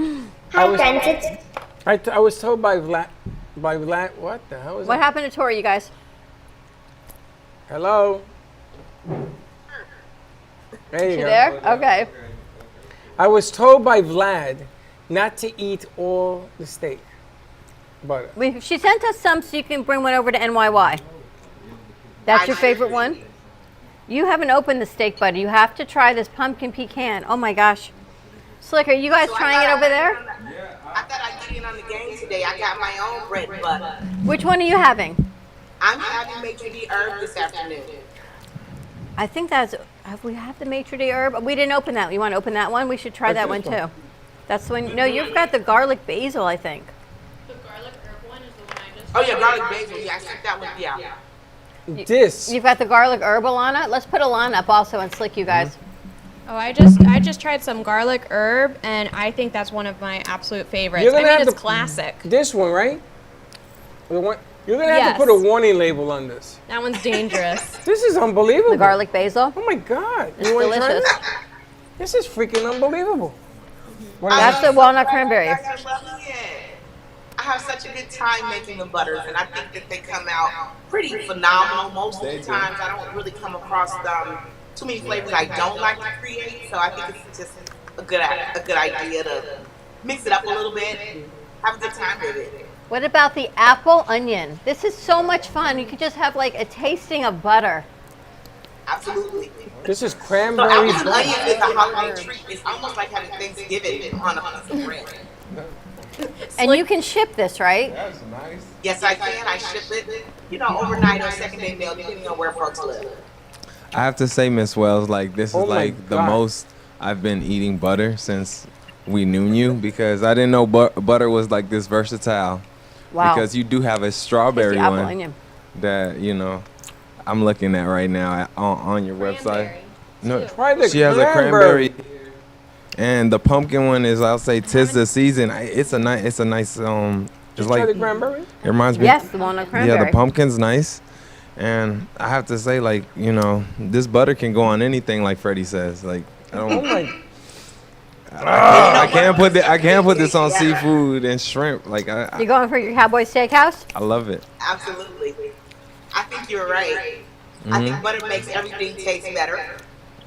I was told by Vlad. What the hell is that?
What happened to Torrye, you guys?
Hello. There you
She
go.
there? Okay.
I was told by Vlad not to eat all the steak butter.
She sent us some so you can bring one over to NYY. That's your favorite one? You haven't opened the steak butter. You have to try this pumpkin pecan. Oh my gosh. Slick, are you guys trying it over there?
I thought I'd get in on the game today. I got my own bread and butter.
Which one are you having?
I'm having maitre d' this afternoon.
I think have we had the maitre d'? We didn't open that. You want to open that one? We should try that one too. That's the one. No, you've got the garlic basil, I think.
The garlic herb one is the one I just.
Oh yeah, garlic basil. Yeah, I think that one. Yeah.
You've got the garlic herbal on it. Let's put a line up also and Slick, you guys.
Oh, I just tried some garlic herb, and I think that's one of my absolute favorites. It's classic.
This one, right? The one, you're gonna have to put a warning label on this.
That one's dangerous.
This is unbelievable.
The garlic basil.
Oh my God!
It's delicious.
This is freaking unbelievable.
That's the walnut cranberry.
I have such a good time making the butters, and I think that they come out pretty phenomenal. Most of the times, I don't really come across too many flavors I don't like to create, so I think it's just a good idea to mix it up a little bit, have a good time with it.
What about the apple onion? This is so much fun. You could just have like a tasting of butter.
Absolutely.
This is cranberry.
So apple and onion is a holiday treat. It's almost like having Thanksgiving on a piece of bread.
And you can ship this, right?
That's nice.
Yes, I can. I ship it, overnight or second day mail, depending on where folks live.
I have to say, Miss Wells, like this
Oh
is
my
like the
God.
most I've been eating butter since we knew you, because I didn't know butter was like this versatile.
Wow.
Because you do have a strawberry
Tasty apple
one
onion.
that I'm looking at right now on your website. No,
Try the
she has a
cranberry.
cranberry, and the pumpkin one is, I'll say, 'tis the season. It's a nice It's
Try
like
the cranberry.
it reminds me.
Yes, the walnut cranberry.
Yeah, the pumpkin's nice. And I have to say, like, this butter can go on anything, like Freddie says. Like, I
Oh
don't,
my!
I can't put this on seafood and shrimp. Like,
You're going for your Cowboy Steakhouse?
I love it.
Absolutely. I think you're right. I think butter makes everything taste better.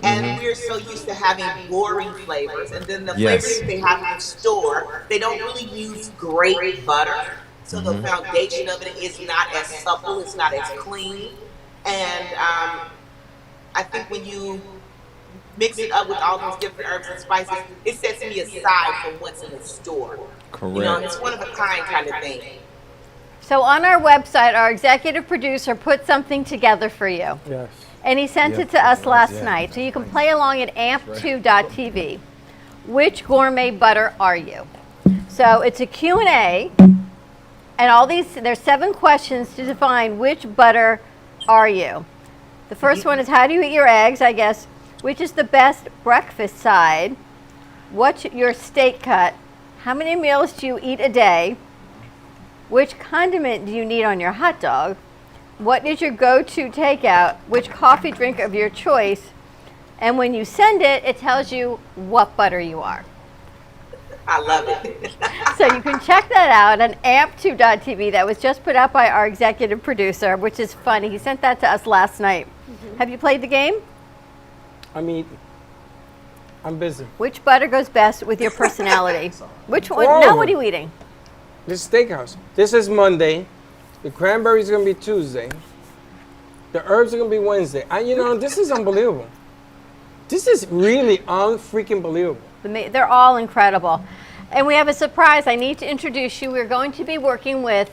And we're so used to having boring flavors. And then the flavors that they have in the store, they don't really use great butter. So the foundation of it is not as supple, it's not as clean. And I think when you mix it up with all those different herbs and spices, it sets me aside from what's in the store.
Correct.
It's one of a kind of thing.
So on our website, our executive producer put something together for you.
Yes.
And he sent it to us last night. So you can play along at amp2.tv. Which gourmet butter are you? So it's a Q&A. And there's 7 questions to define which butter are you. The first one is, how do you eat your eggs, I guess. Which is the best breakfast side? What's your steak cut? How many meals do you eat a day? Which condiment do you need on your hot dog? What is your go-to takeout? Which coffee drink of your choice? And when you send it, it tells you what butter you are.
I love it.
So you can check that out on amp2.tv. That was just put out by our executive producer, which is funny. He sent that to us last night. Have you played the game?
I'm busy.
Which butter goes best with your personality? Which one?
Whoa.
Now what are you eating?
This steakhouse. This is Monday. The cranberries are gonna be Tuesday. The herbs are gonna be Wednesday. This is unbelievable. This is really unfreaking believable.
They're all incredible. And we have a surprise. I need to introduce you. We're going to be working with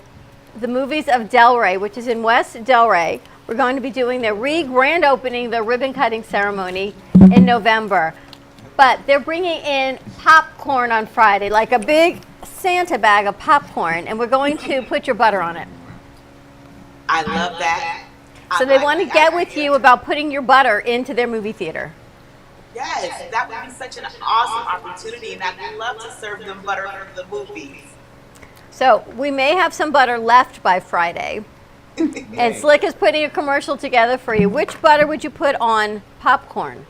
the Movies of Delray, which is in West Delray. We're going to be doing their grand opening, the ribbon cutting ceremony in November. But they're bringing in popcorn on Friday, like a big Santa bag of popcorn, and we're going to put your butter on it.
I love that.
So they want to get with you about putting your butter into their movie theater.
Yes, that would be such an awesome opportunity, and I'd love to serve them butter for the movies.
So we may have some butter left by Friday. And Slick is putting a commercial together for you. Which butter would you put on popcorn?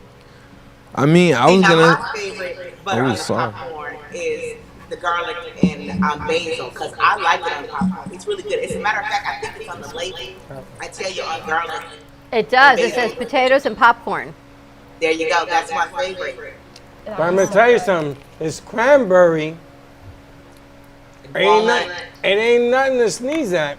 I mean, I was gonna.
My favorite butter on the popcorn is the garlic and basil, because I like it on popcorn. It's really good. As a matter of fact, I think it's on the label. I tell you, on garlic.
It does. It says potatoes and popcorn.
There you go. That's my favorite.
But I'm gonna tell you something. It's cranberry. It ain't nothing to sneeze at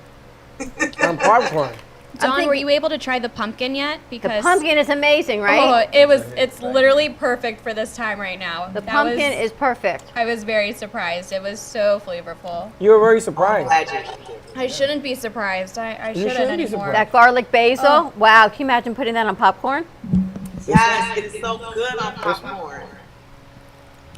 on popcorn.
Dawn, were you able to try the pumpkin yet? Because
the pumpkin is amazing, right?
Oh, it's literally perfect for this time right now.
The pumpkin is perfect.
I was very surprised. It was so flavorful.
You were very surprised.
I shouldn't be surprised. I shouldn't
be
anymore.
surprised.
That garlic basil, wow, can you imagine putting that on popcorn?
Yes, it is so good on popcorn.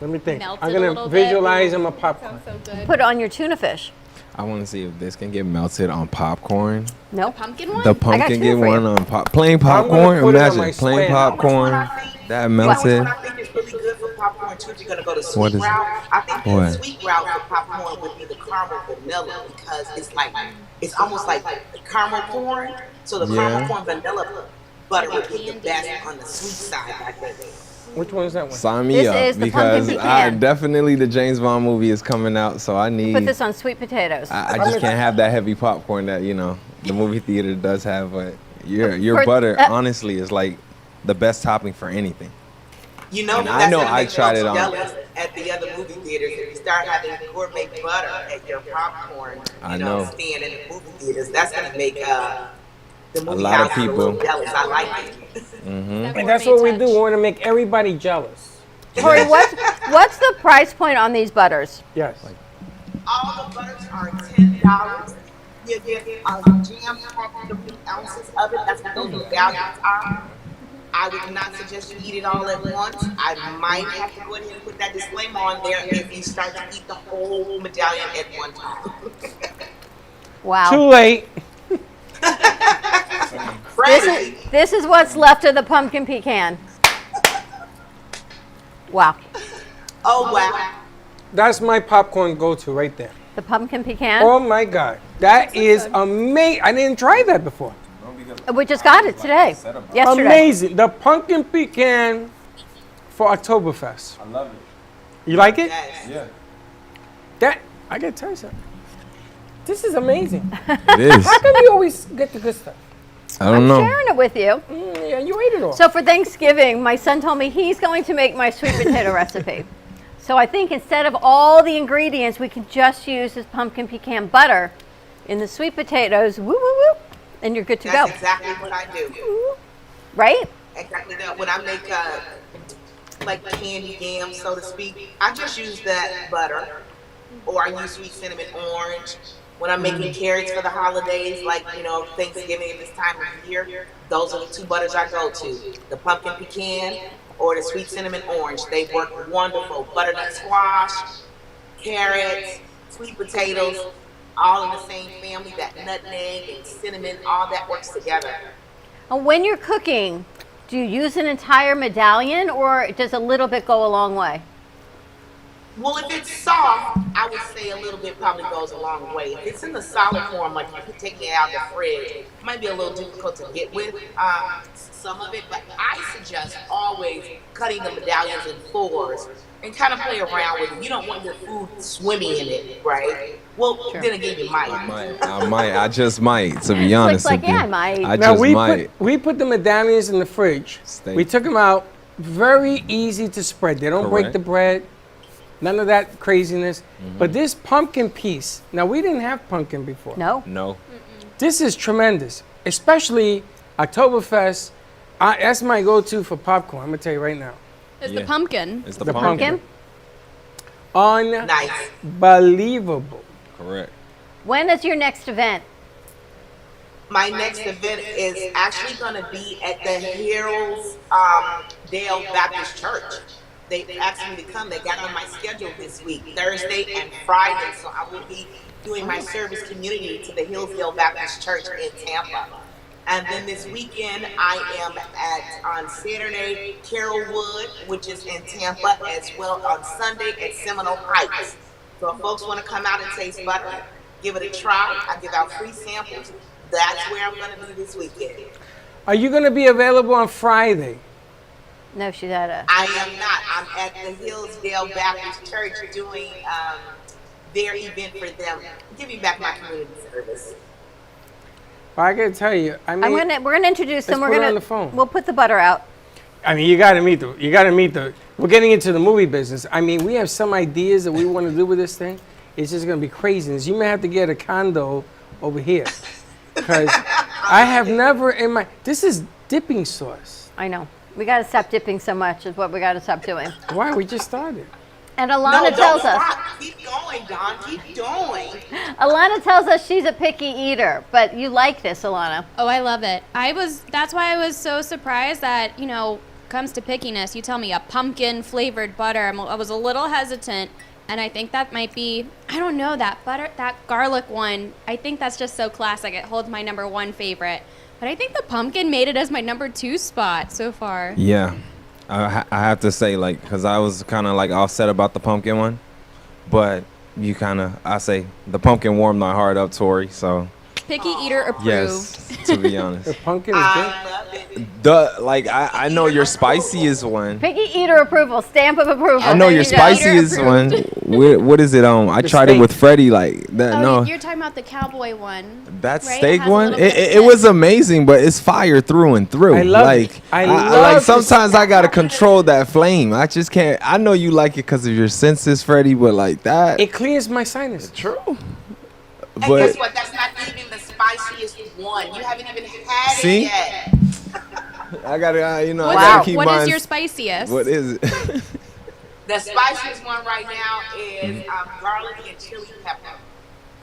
Let me think.
Melt
I'm
it a
going
little
to
bit.
visualize on my popcorn.
Sounds so good.
Put it on your tuna fish.
I want to see if this can get melted on popcorn.
Nope.
Pumpkin one?
The
I got
pumpkin
two
get
for you.
one on plain
gonna
popcorn.
put it on
Imagine
my
plain
spam.
popcorn that melted.
What I think is really good for popcorn too, if you're gonna go the
What
sweet
is-
route, I think the
what?
sweet route for popcorn would be the caramel vanilla because it's almost like the caramel corn. So the
Yeah.
caramel corn vanilla butter would be the best on the sweet side, I think.
Which one is that one?
Sign me
This
up
is the
because
pumpkin
I
pecan.
definitely the James Bond movie is coming out, so I need.
Put this on sweet potatoes.
I just can't have that heavy popcorn that the movie theater does have, but your
For-
butter honestly is like the best topping for anything.
You know,
And
that's
I know
gonna
I
make
tried
folks
it on.
jealous at the other movie theaters if you start having gourmet butter at your popcorn.
I know.
Stand in the movie theaters. That's gonna make the movie
lot of
houses a little
people.
jealous. I like it.
And that's what we do. We want to make everybody jealous.
Torrye, what's the price point on these butters?
Yes.
All the butters are $10. You get jam packed 3 ounces of it. That's what those medallions are. I would not suggest you eat it all at once. I might have to go ahead and put that disclaimer on there if you start to eat the whole medallion at one time.
Wow.
Too late.
This is what's left of the pumpkin pecan. Wow.
Oh, wow.
That's my popcorn go-to right there.
The pumpkin pecan.
Oh my God. That is amazing. I didn't try that before.
We just got it today. Yesterday.
Amazing. The pumpkin pecan for Oktoberfest.
I love it.
You like it?
Yeah.
I gotta tell you something. This is amazing.
It is.
How come you always get the good stuff?
I don't know.
Sharing it with you.
Yeah, you ate it all.
So for Thanksgiving, my son told me he's going to make my sweet potato recipe. So I think instead of all the ingredients, we can just use this pumpkin pecan butter in the sweet potatoes. Woo, woo, woo. And you're good to
That's
go.
exactly what I do.
Right?
Exactly that. When I make like candy yams, so to speak, I just use that butter, or I use sweet cinnamon orange. When I'm making carrots for the holidays, like Thanksgiving at this time of year, those are the 2 butters I go to: the pumpkin pecan or the sweet cinnamon orange. They work wonderful. Butternut squash, carrots, sweet potatoes, all in the same family. That nutmeg and cinnamon, all that works together.
And when you're cooking, do you use an entire medallion or does a little bit go a long way?
Well, if it's soft, I would say a little bit probably goes a long way. If it's in the solid form, like if you're taking it out of the fridge, it might be a little difficult to get with some of it. But I suggest always cutting the medallions in 4s and kind of play around with it. You don't want your food swimming in it, right? Well, then again, you might.
I just might, to be honest
like,
with you.
yeah, I might.
I
Now
just might.
we put the medallions in the fridge. We took them out. Very easy to spread. They don't break
Correct.
the bread. None of that craziness. But this pumpkin piece, now we didn't have pumpkin before.
No.
No.
This is tremendous, especially Oktoberfest. That's my go-to for popcorn. I'm gonna tell you right now.
It's the pumpkin.
It's the,
The
pumpkin.
Unbelievable.
Correct.
When is your next event?
My next event is actually going to be at the Hills Dale Baptist Church. They asked me to come. They got on my schedule this week, Thursday and Friday. So I will be doing my service community to the Hillsdale Baptist Church in Tampa. And then this weekend, I am on Saturday, Carrollwood, which is in Tampa, as well on Sunday at Seminole Heights. So if folks want to come out and taste butter, give it a try. I give out free samples. That's where I'm going to be this weekend.
Are you gonna be available on Friday?
No, she's at a...
I am not. I'm at the Hillsdale Baptist Church doing their event for them, giving back my community service.
Well, I gotta tell you,
we're gonna introduce them.
let's put her on the phone.
We'll put the butter out.
I mean, you gotta meet the. We're getting into the movie business. I mean, we have some ideas that we want to do with this thing. It's just gonna be craziness. You may have to get a condo over here, because I have never in my. This is dipping sauce.
I know. We got to stop dipping so much is what we got to stop doing.
Why? We just started.
And Alana tells us.
Keep going, Don. Keep going.
Alana tells us she's a picky eater, but you like this, Alana.
Oh, I love it. That's why I was so surprised that, comes to pickiness, you tell me a pumpkin flavored butter. I was a little hesitant, and I think that might be, I don't know, that garlic one. I think that's just so classic. It holds my number 1 favorite. But I think the pumpkin made it as my number 2 spot so far.
Yeah. I have to say, because I was kind of offset about the pumpkin one, but I say the pumpkin warmed my heart up, Torrye, so.
Picky eater approved.
Yes, to be honest.
The pumpkin is good.
I love it.
I know your spiciest one.
Picky eater approval, stamp of approval.
I know your spiciest one. What is it on? I tried it with Freddie that. No,
You're talking about the cowboy one.
that
right?
steak
It has a
one.
little bit of
It was amazing, but it's fire through and through.
I love it. I love
sometimes I gotta control that flame. I just can't. I know you like it because of your senses, Freddie, but that.
It clears my sinus.
True.
And guess what? That's not even the spiciest one. You haven't even had it yet.
I gotta, I
Wow.
gotta keep
What
mine.
is your spiciest?
What is it?
The spiciest one right now is garlic and chili pepper.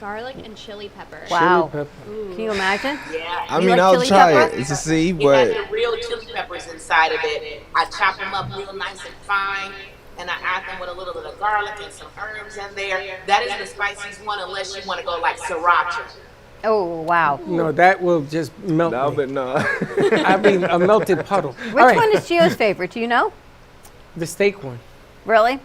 Garlic and chili pepper.
Wow.
Chili pepper.
Can you imagine?
Yeah.
I
You
mean,
like
I'll
chili
try
pepper?
it to see,
It
but
has the real chili peppers inside of it. I chop them up real nice and fine, and I add them with a little bit of garlic and some herbs in there. That is the spiciest one, unless you want to go like sriracha.
Oh, wow.
No, that will just melt
no,
me.
but no.
I mean, a melted puddle.
Which
All right,
one is Gio's favorite? Do you know?
the steak one.
Really?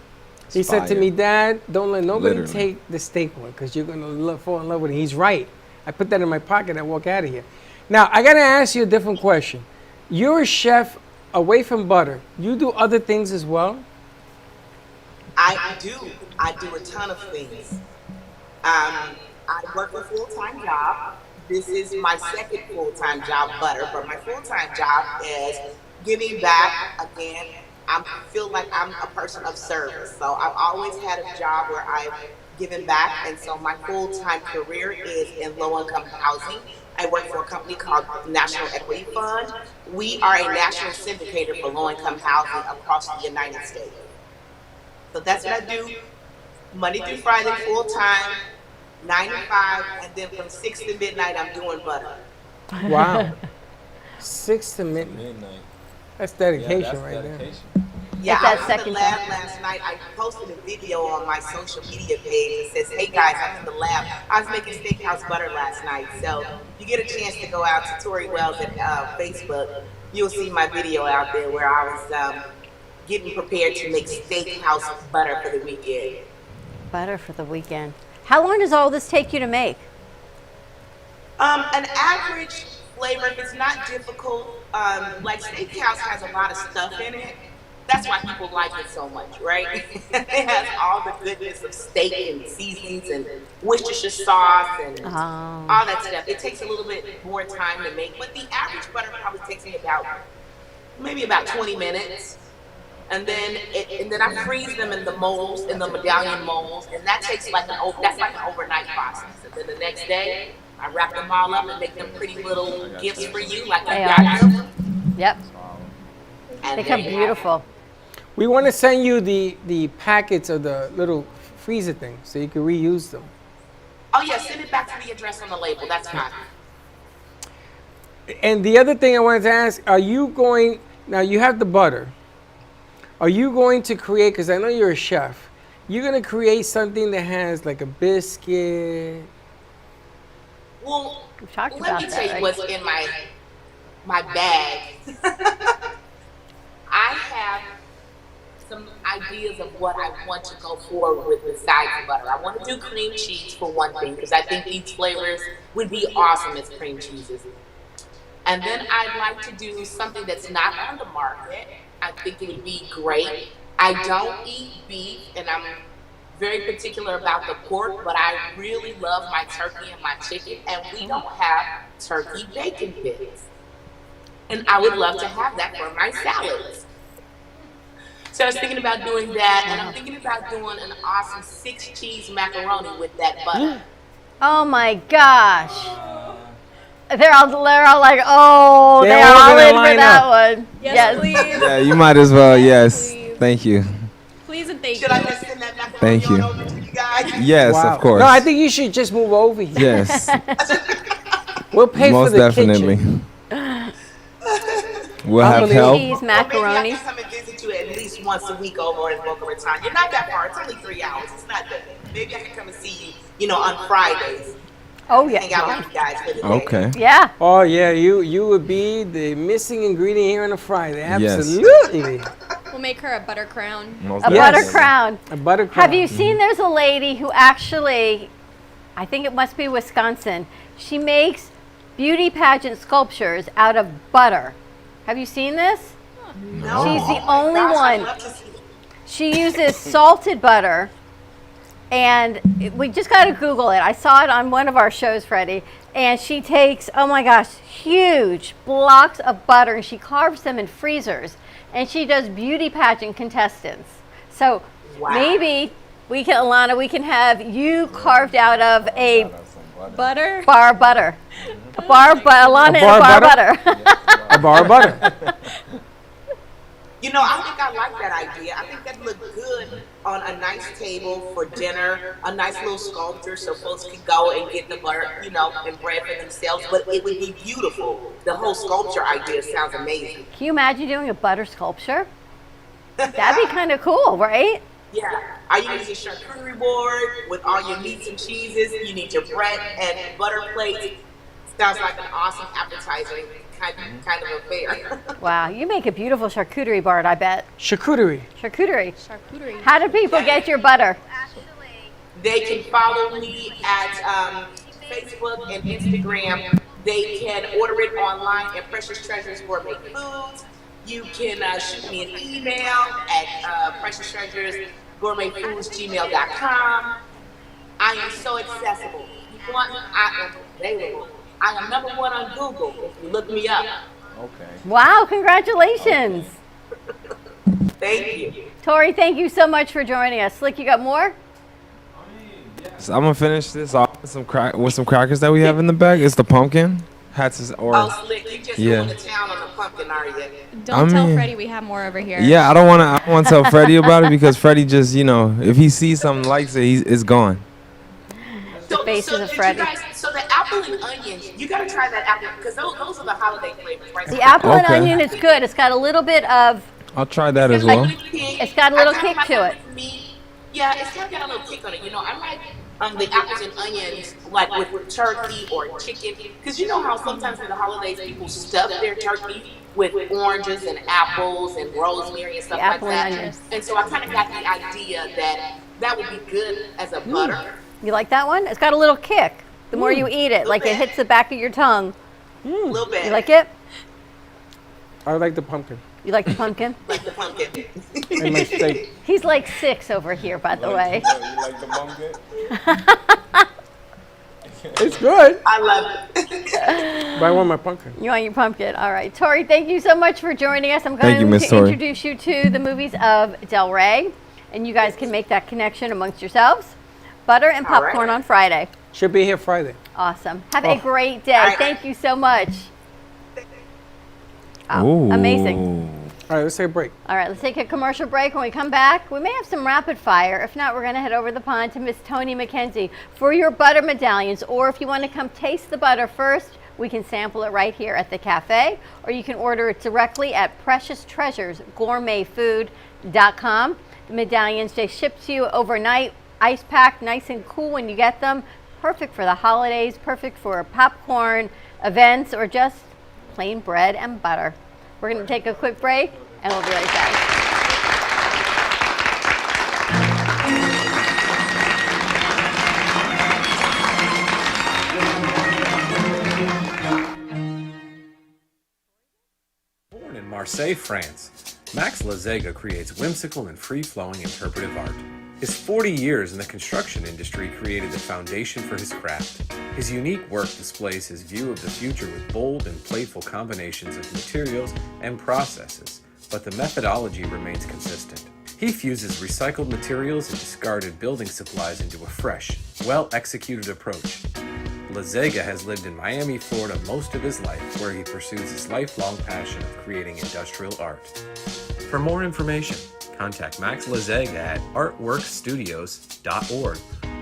He said to
fire.
me, Dad, don't let nobody
Literally.
take the steak one because you're going to fall in love with it. He's right. I put that in my pocket. I walk out of here. Now, I got to ask you a different question. You're a chef away from butter. You do other things as well?
I do a ton of things. I work a full-time job. This is my second full-time job, butter, but my full-time job is giving back. Again, I feel like I'm a person of service. So I've always had a job where I've given back, and so my full-time career is in low-income housing. I work for a company called National Equity Fund. We are a national syndicator for low-income housing across the United States. So that's what I do, Monday through Friday, full-time, 9 to 5, and then from 6 to midnight, I'm doing butter.
Wow. 6 to midnight. That's dedication right there.
Yeah,
It's
I
that
was in
second
the lab last night. I posted a video on my social media page that says, hey guys, I'm in the lab. I was making steakhouse butter last night. So you get a chance to go out to Torrye Wells at Facebook. You'll see my video out there where I was getting prepared to make steakhouse butter for the weekend.
Butter for the weekend. How long does all this take you to make?
An average flavor, if it's not difficult, like steakhouse has a lot of stuff in it. That's why people like it so much, right? It has all the goodness of steak and seasonings and Worcestershire sauce and all that stuff. It takes a little bit more time to make, but the average butter probably takes me maybe about 20 minutes. And then I freeze them in the molds, in the medallion molds, and that takes like an overnight process. And then the next day, I wrap them all up and make them pretty little gifts for you, like
They
a
are.
got
Yep.
And
They come beautiful.
We want to send you the packets of the little freezer things so you can reuse them.
Oh yeah, send it back to the address on the label. That's fine.
And the other thing I wanted to ask, are you going, now you have the butter. Are you going to create, because I know you're a chef, you're going to create something that has like a biscuit?
Well,
We've talked
let
about
me
that,
tell you
right?
what's in my bag. I have some ideas of what I want to go forward with besides butter. I want to do cream cheese for one thing, because I think these flavors would be awesome as cream cheeses. And then I'd like to do something that's not on the market. I think it would be great. I don't eat beef, and I'm very particular about the pork, but I really love my turkey and my chicken, and we don't have turkey bacon bits. And I would love to have that for my salads. So I was thinking about doing that, and I'm thinking about doing an awesome 6-cheese macaroni with that butter.
Oh my gosh. They're all like, oh,
They're
they're
all
all
gonna
in for
line
that
up.
one.
Yes, please.
Yeah, you might as well. Yes.
Please.
Thank you.
Please and thank
Should I
you.
just send that macaroni
Thank you.
over to you guys?
Yes,
Wow.
of course.
No, I think you should just move over here.
Yes,
We'll pay
most
for the
definitely.
kitchen.
We'll have
Unbelievable.
help.
Cheese,
Well, maybe I
macaroni.
can come and visit you at least once a week over in Boca Raton. You're not that far. It's only 3 hours. It's not that big. Maybe I can come and see you, on Fridays.
Oh,
Hang out
yeah.
with you guys for the day.
Okay.
Yeah.
Oh yeah, you would be the missing ingredient here on a Friday.
Yes.
Absolutely.
We'll make her a butter crown.
Most
A
Yes.
butter crown.
A butter crown.
Have you seen there's a lady who actually, I think it must be Wisconsin, she makes beauty pageant sculptures out of butter. Have you seen this?
No.
She's the
Oh my
only
gosh, I'd
one.
love to see it.
She uses salted butter, and we just got to Google it. I saw it on one of our shows, Freddie. And she takes, oh my gosh, huge blocks of butter, and she carves them in freezers. And she does beauty pageant contestants. So
Wow.
maybe we can, Alana, we can have you carved out of a
Butter?
bar of butter. A bar of butter. Alana
A
and a
bar of
bar of butter.
A bar of butter.
I think I like that idea. I think that look good on a nice table for dinner, a nice little sculpture so folks can go and get the butter, and bread for themselves. But it would be beautiful. The whole sculpture idea sounds amazing.
Can you imagine doing a butter sculpture? That'd be kind of cool, right?
Yeah. Are you using a charcuterie board with all your meats and cheeses? You need your bread and butter plates. Sounds like an awesome appetizing kind of affair.
Wow, you make a beautiful charcuterie board, I bet.
Charcuterie.
Charcuterie.
Charcuterie.
How do people get your butter?
They can follow me at Facebook and Instagram. They can order it online at Precious Treasures Gourmet Foods. You can shoot me an email at precioustreasuresgourmetfoods@gmail.com. I am so accessible. If you want me, I am available. I am #1 on Google if you look me up.
Okay.
Wow, congratulations.
Thank you.
Torrye, thank you so much for joining us. Slick, you got more?
So I'm gonna finish this off with some crackers that we have in the bag. It's the pumpkin.
Oh, Slick, you just
Yeah.
going to town on the pumpkin, are you?
Don't
I
tell
mean-
Freddie we have more over here.
Yeah, I don't want to tell Freddie about it because Freddie just, if he sees something likes it, it's gone.
The faces of
did you
Freddie.
guys- so the apple and onions, you got to try that apple because those are the holiday flavors, right?
The apple and
Okay.
onion is good. It's got a little bit of,
I'll try that as
It's like
well.
with pig.
It's got a little
I kinda
kick
like
to it.
with meat. Yeah, it's kind of got a little kick on it. I like the apples and onions like with turkey or chicken because you know how sometimes in the holidays people stuff their turkey with oranges and apples and rosemary and stuff like
apple and
that.
onions.
And so I kind of got the idea that would be good as a butter.
you like that one? It's got a little kick. The more you eat it, like it hits the back of your tongue.
A little bit.
You like it?
I like the pumpkin.
You like the pumpkin?
Like the pumpkin.
And my steak.
He's like 6 over here, by the way.
You like the pumpkin?
It's good.
I love it.
But I want my pumpkin.
You want your pumpkin? All right. Torrye, thank you so much for joining us. I'm
Thank you,
going
Miss
to
Torrye.
introduce you to the movies of Del Rey, and you guys can make that connection amongst yourselves. Butter and
All right.
popcorn on Friday.
She'll be here Friday.
Awesome. Have a
Oh.
great day.
All right.
Thank you so much. Oh, amazing.
All right, let's take a break.
All right, let's take a commercial break. When we come back, we may have some rapid fire. If not, we're going to head over the pond to Miss Toni Mackenzie for your butter medallions. Or if you want to come taste the butter first, we can sample it right here at the cafe. Or you can order it directly at precioustreasuresgourmetfood.com. The medallions, they ship to you overnight, ice packed, nice and cool when you get them. Perfect for the holidays, perfect for popcorn, events, or just plain bread and butter. We're going to take a quick break, and we'll be right back.
Born in Marseille, France, Max Lazega creates whimsical and free-flowing interpretive art. His 40 years in the construction industry created the foundation for his craft. His unique work displays his view of the future with bold and playful combinations of materials and processes, but the methodology remains consistent. He fuses recycled materials and discarded building supplies into a fresh, well-executed approach. Lazega has lived in Miami, Florida most of his life, where he pursues his lifelong passion of creating industrial art. For more information, contact Max Lazega at artworkstudios.org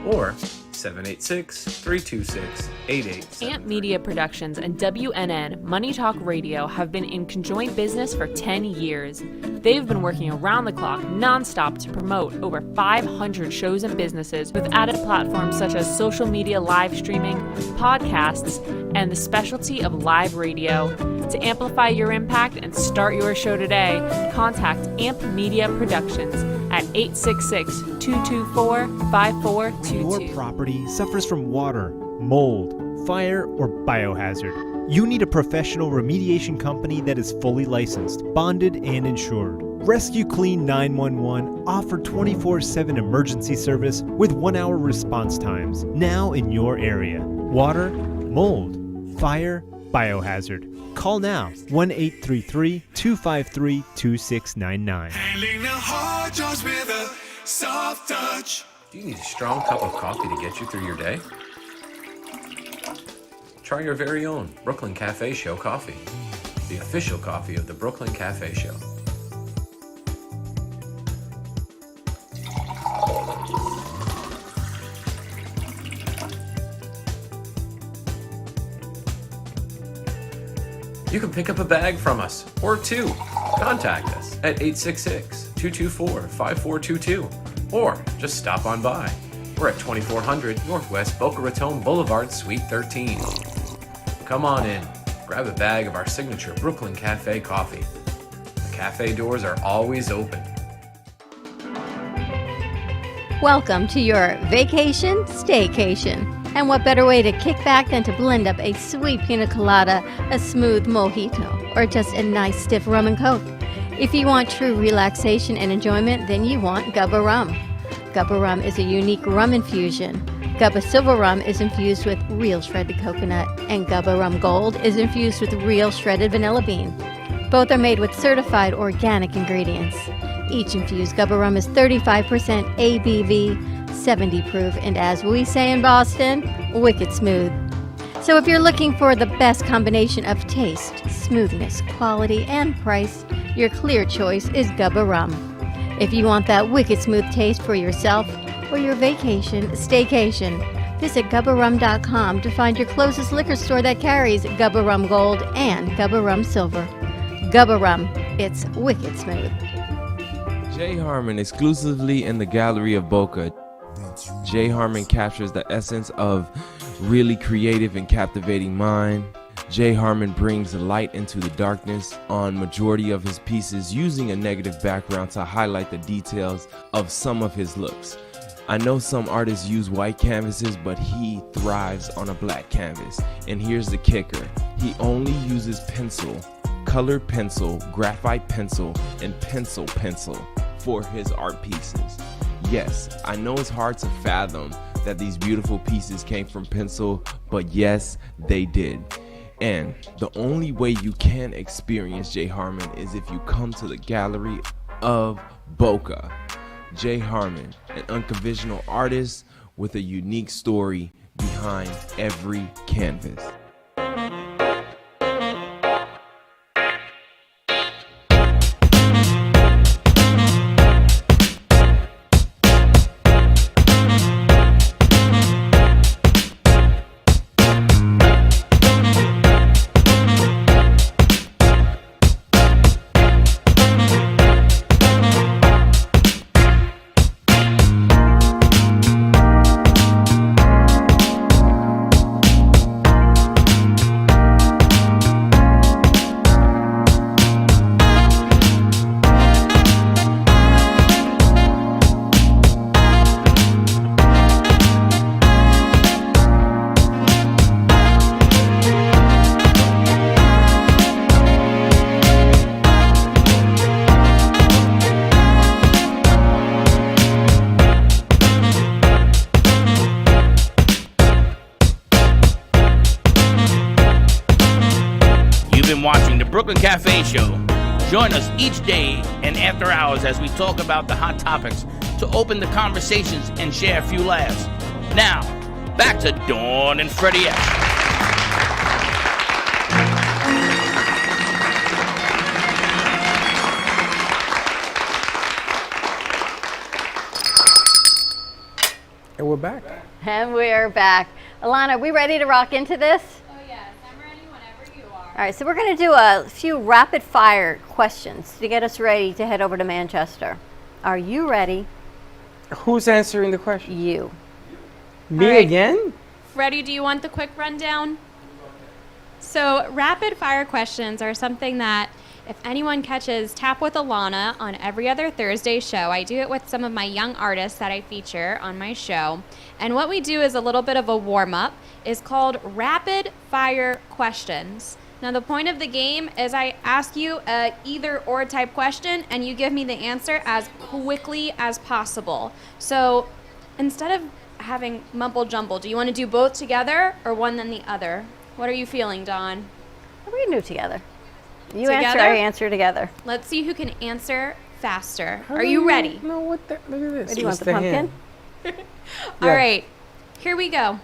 or 786-326-8877.
Amp Media Productions and WNN Money Talk Radio have been in conjoint business for 10 years. They've been working around the clock nonstop to promote over 500 shows and businesses with added platforms such as social media live streaming, podcasts, and the specialty of live radio. To amplify your impact and start your show today, contact Amp Media Productions at 866-224-5422.
Your property suffers from water, mold, fire, or biohazard. You need a professional remediation company that is fully licensed, bonded, and insured. Rescue Clean 911 offer 24/7 emergency service with 1-hour response times now in your area. Water, mold, fire, biohazard. Call now 1-833-253-2699.
Handling the hard jobs with a soft touch.
Do you need a strong cup of coffee to get you through your day? Try your very own Brooklyn Cafe Show coffee, the official coffee of the Brooklyn Cafe Show. You can pick up a bag from us, or two. Contact us at 866-224-5422, or just stop on by. We're at 2400 Northwest Boca Raton Boulevard, Suite 13. Come on in, grab a bag of our signature Brooklyn Cafe coffee. The cafe doors are always open.
Welcome to your vacation staycation. And what better way to kick back than to blend up a sweet pina colada, a smooth mojito, or just a nice stiff rum and coke. If you want true relaxation and enjoyment, then you want Gubba Rum. Gubba Rum is a unique rum infusion. Gubba Silver Rum is infused with real shredded coconut, and Gubba Rum Gold is infused with real shredded vanilla bean. Both are made with certified organic ingredients. Each infused Gubba Rum is 35% ABV, 70 proof, and as we say in Boston, wicked smooth. So if you're looking for the best combination of taste, smoothness, quality, and price, your clear choice is Gubba Rum. If you want that wicked smooth taste for yourself or your vacation staycation, visit GubbaRum.com to find your closest liquor store that carries Gubba Rum Gold and Gubba Rum Silver. Gubba Rum, it's wicked smooth.
Jay Harmon exclusively in the Gallery of Boca. Jay Harmon captures the essence of really creative and captivating mind. Jay Harmon brings light into the darkness on majority of his pieces, using a negative background to highlight the details of some of his looks. I know some artists use white canvases, but he thrives on a black canvas. And here's the kicker. He only uses pencil, colored pencil, graphite pencil, and pencil for his art pieces. Yes, I know it's hard to fathom that these beautiful pieces came from pencil, but yes, they did. And the only way you can experience Jay Harmon is if you come to the Gallery of Boca. Jay Harmon, an unconventional artist with a unique story behind every canvas.
Brooklyn Cafe Show. Join us each day and after hours as we talk about the hot topics to open the conversations and share a few laughs. Now, back to Dawn and Freddie S.
And we're back.
And we're back. Alana, are we ready to rock into this?
Oh yes, I'm ready whenever you are.
All right, so we're going to do a few rapid fire questions to get us ready to head over to Manchester. Are you ready?
Who's answering the question?
You.
Me
All right.
again?
Freddie, do you want the quick rundown? So, rapid fire questions are something that if anyone catches Tap with Alana on every other Thursday show, I do it with some of my young artists that I feature on my show. And what we do is a little bit of a warm-up. It's called rapid fire questions. Now, the point of the game is I ask you a either or type question, and you give me the answer as quickly as possible. So, instead of having mumble jumble, do you want to do both together or one then the other? What are you feeling, Dawn?
We can do it together. You
Together?
answer, I answer together.
Let's see who can answer faster. Are you ready?
No, what the? Look at this.
Do you want
It's
the pumpkin?
hand.
All
Yeah.
right, here we go.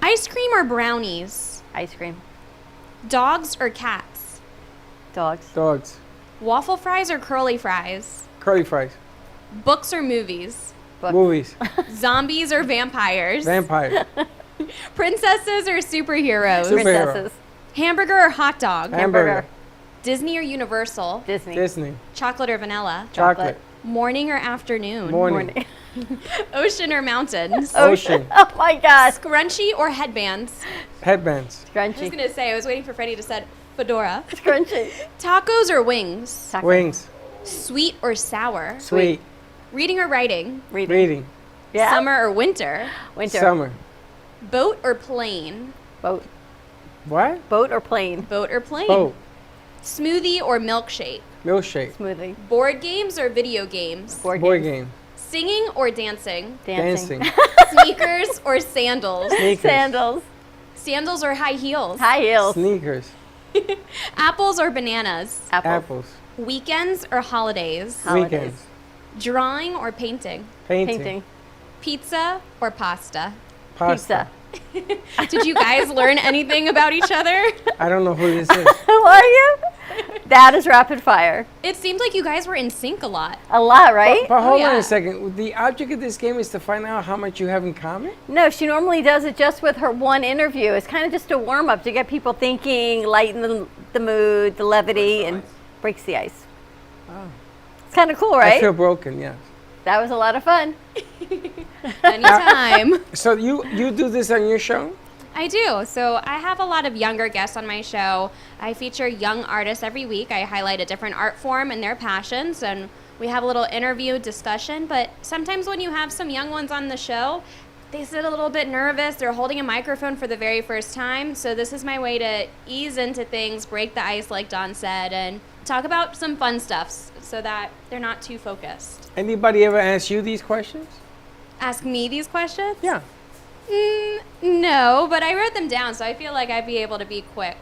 Ice cream or brownies?
Ice cream.
Dogs or cats?
Dogs.
Dogs.
Waffle fries or curly fries?
Curly fries.
Books or movies?
Books.
Movies.
Zombies or vampires?
Vampire.
Princesses or superheroes?
Superhero.
Princesses.
Hamburger or hot dog?
Hamburger.
Disney or Universal?
Disney.
Disney.
Chocolate or vanilla?
Chocolate.
Morning or afternoon?
Morning.
Ocean or mountains?
Ocean.
Oh my gosh.
Scrunchy or headbands?
Headbands.
I was
Scrunchy.
going to say, I was waiting for Freddie to say fedora.
Scrunchy.
Tacos or wings?
Taco.
Wings.
Sweet or sour?
Sweet.
Reading or writing?
Reading.
Yeah.
Summer or winter?
Winter.
Summer.
Boat or plane?
Boat.
What?
Boat or plane?
Boat or plane?
Boat.
Smoothie or milkshake?
Milkshake.
Smoothie.
Board games or video games?
Board
Board
games.
game.
Singing or dancing?
Dancing.
Sneakers or sandals?
Sneakers.
Sandals.
Sandals or high heels?
High heels.
Sneakers.
Apples or bananas?
Apples.
Weekends or holidays?
Holidays.
Weekends.
Drawing or painting?
Painting.
Painting.
Pizza or pasta?
Pasta.
Pizza.
Did you guys learn anything about each other?
I don't know who this is.
Who are you? That is rapid fire.
It seemed like you guys were in sync a lot.
A lot, right?
But hold on
yeah.
a second. The object of this game is to find out how much you have in common?
No, she normally does it just with her one interview. It's kind of just a warm up to get people thinking, lighten the mood, the levity, and breaks the ice.
Oh.
It's kind of cool, right?
I feel broken, yes.
That was a lot of fun.
Anytime.
So you do this on your show?
I do. So I have a lot of younger guests on my show. I feature young artists every week. I highlight a different art form and their passions, and we have a little interview discussion. But sometimes when you have some young ones on the show, they sit a little bit nervous. They're holding a microphone for the very first time. So this is my way to ease into things, break the ice, like Don said, and talk about some fun stuff so that they're not too focused.
Anybody ever ask you these questions?
Ask me these questions?
Yeah.
No, but I wrote them down, so I feel like I'd be able to be quick.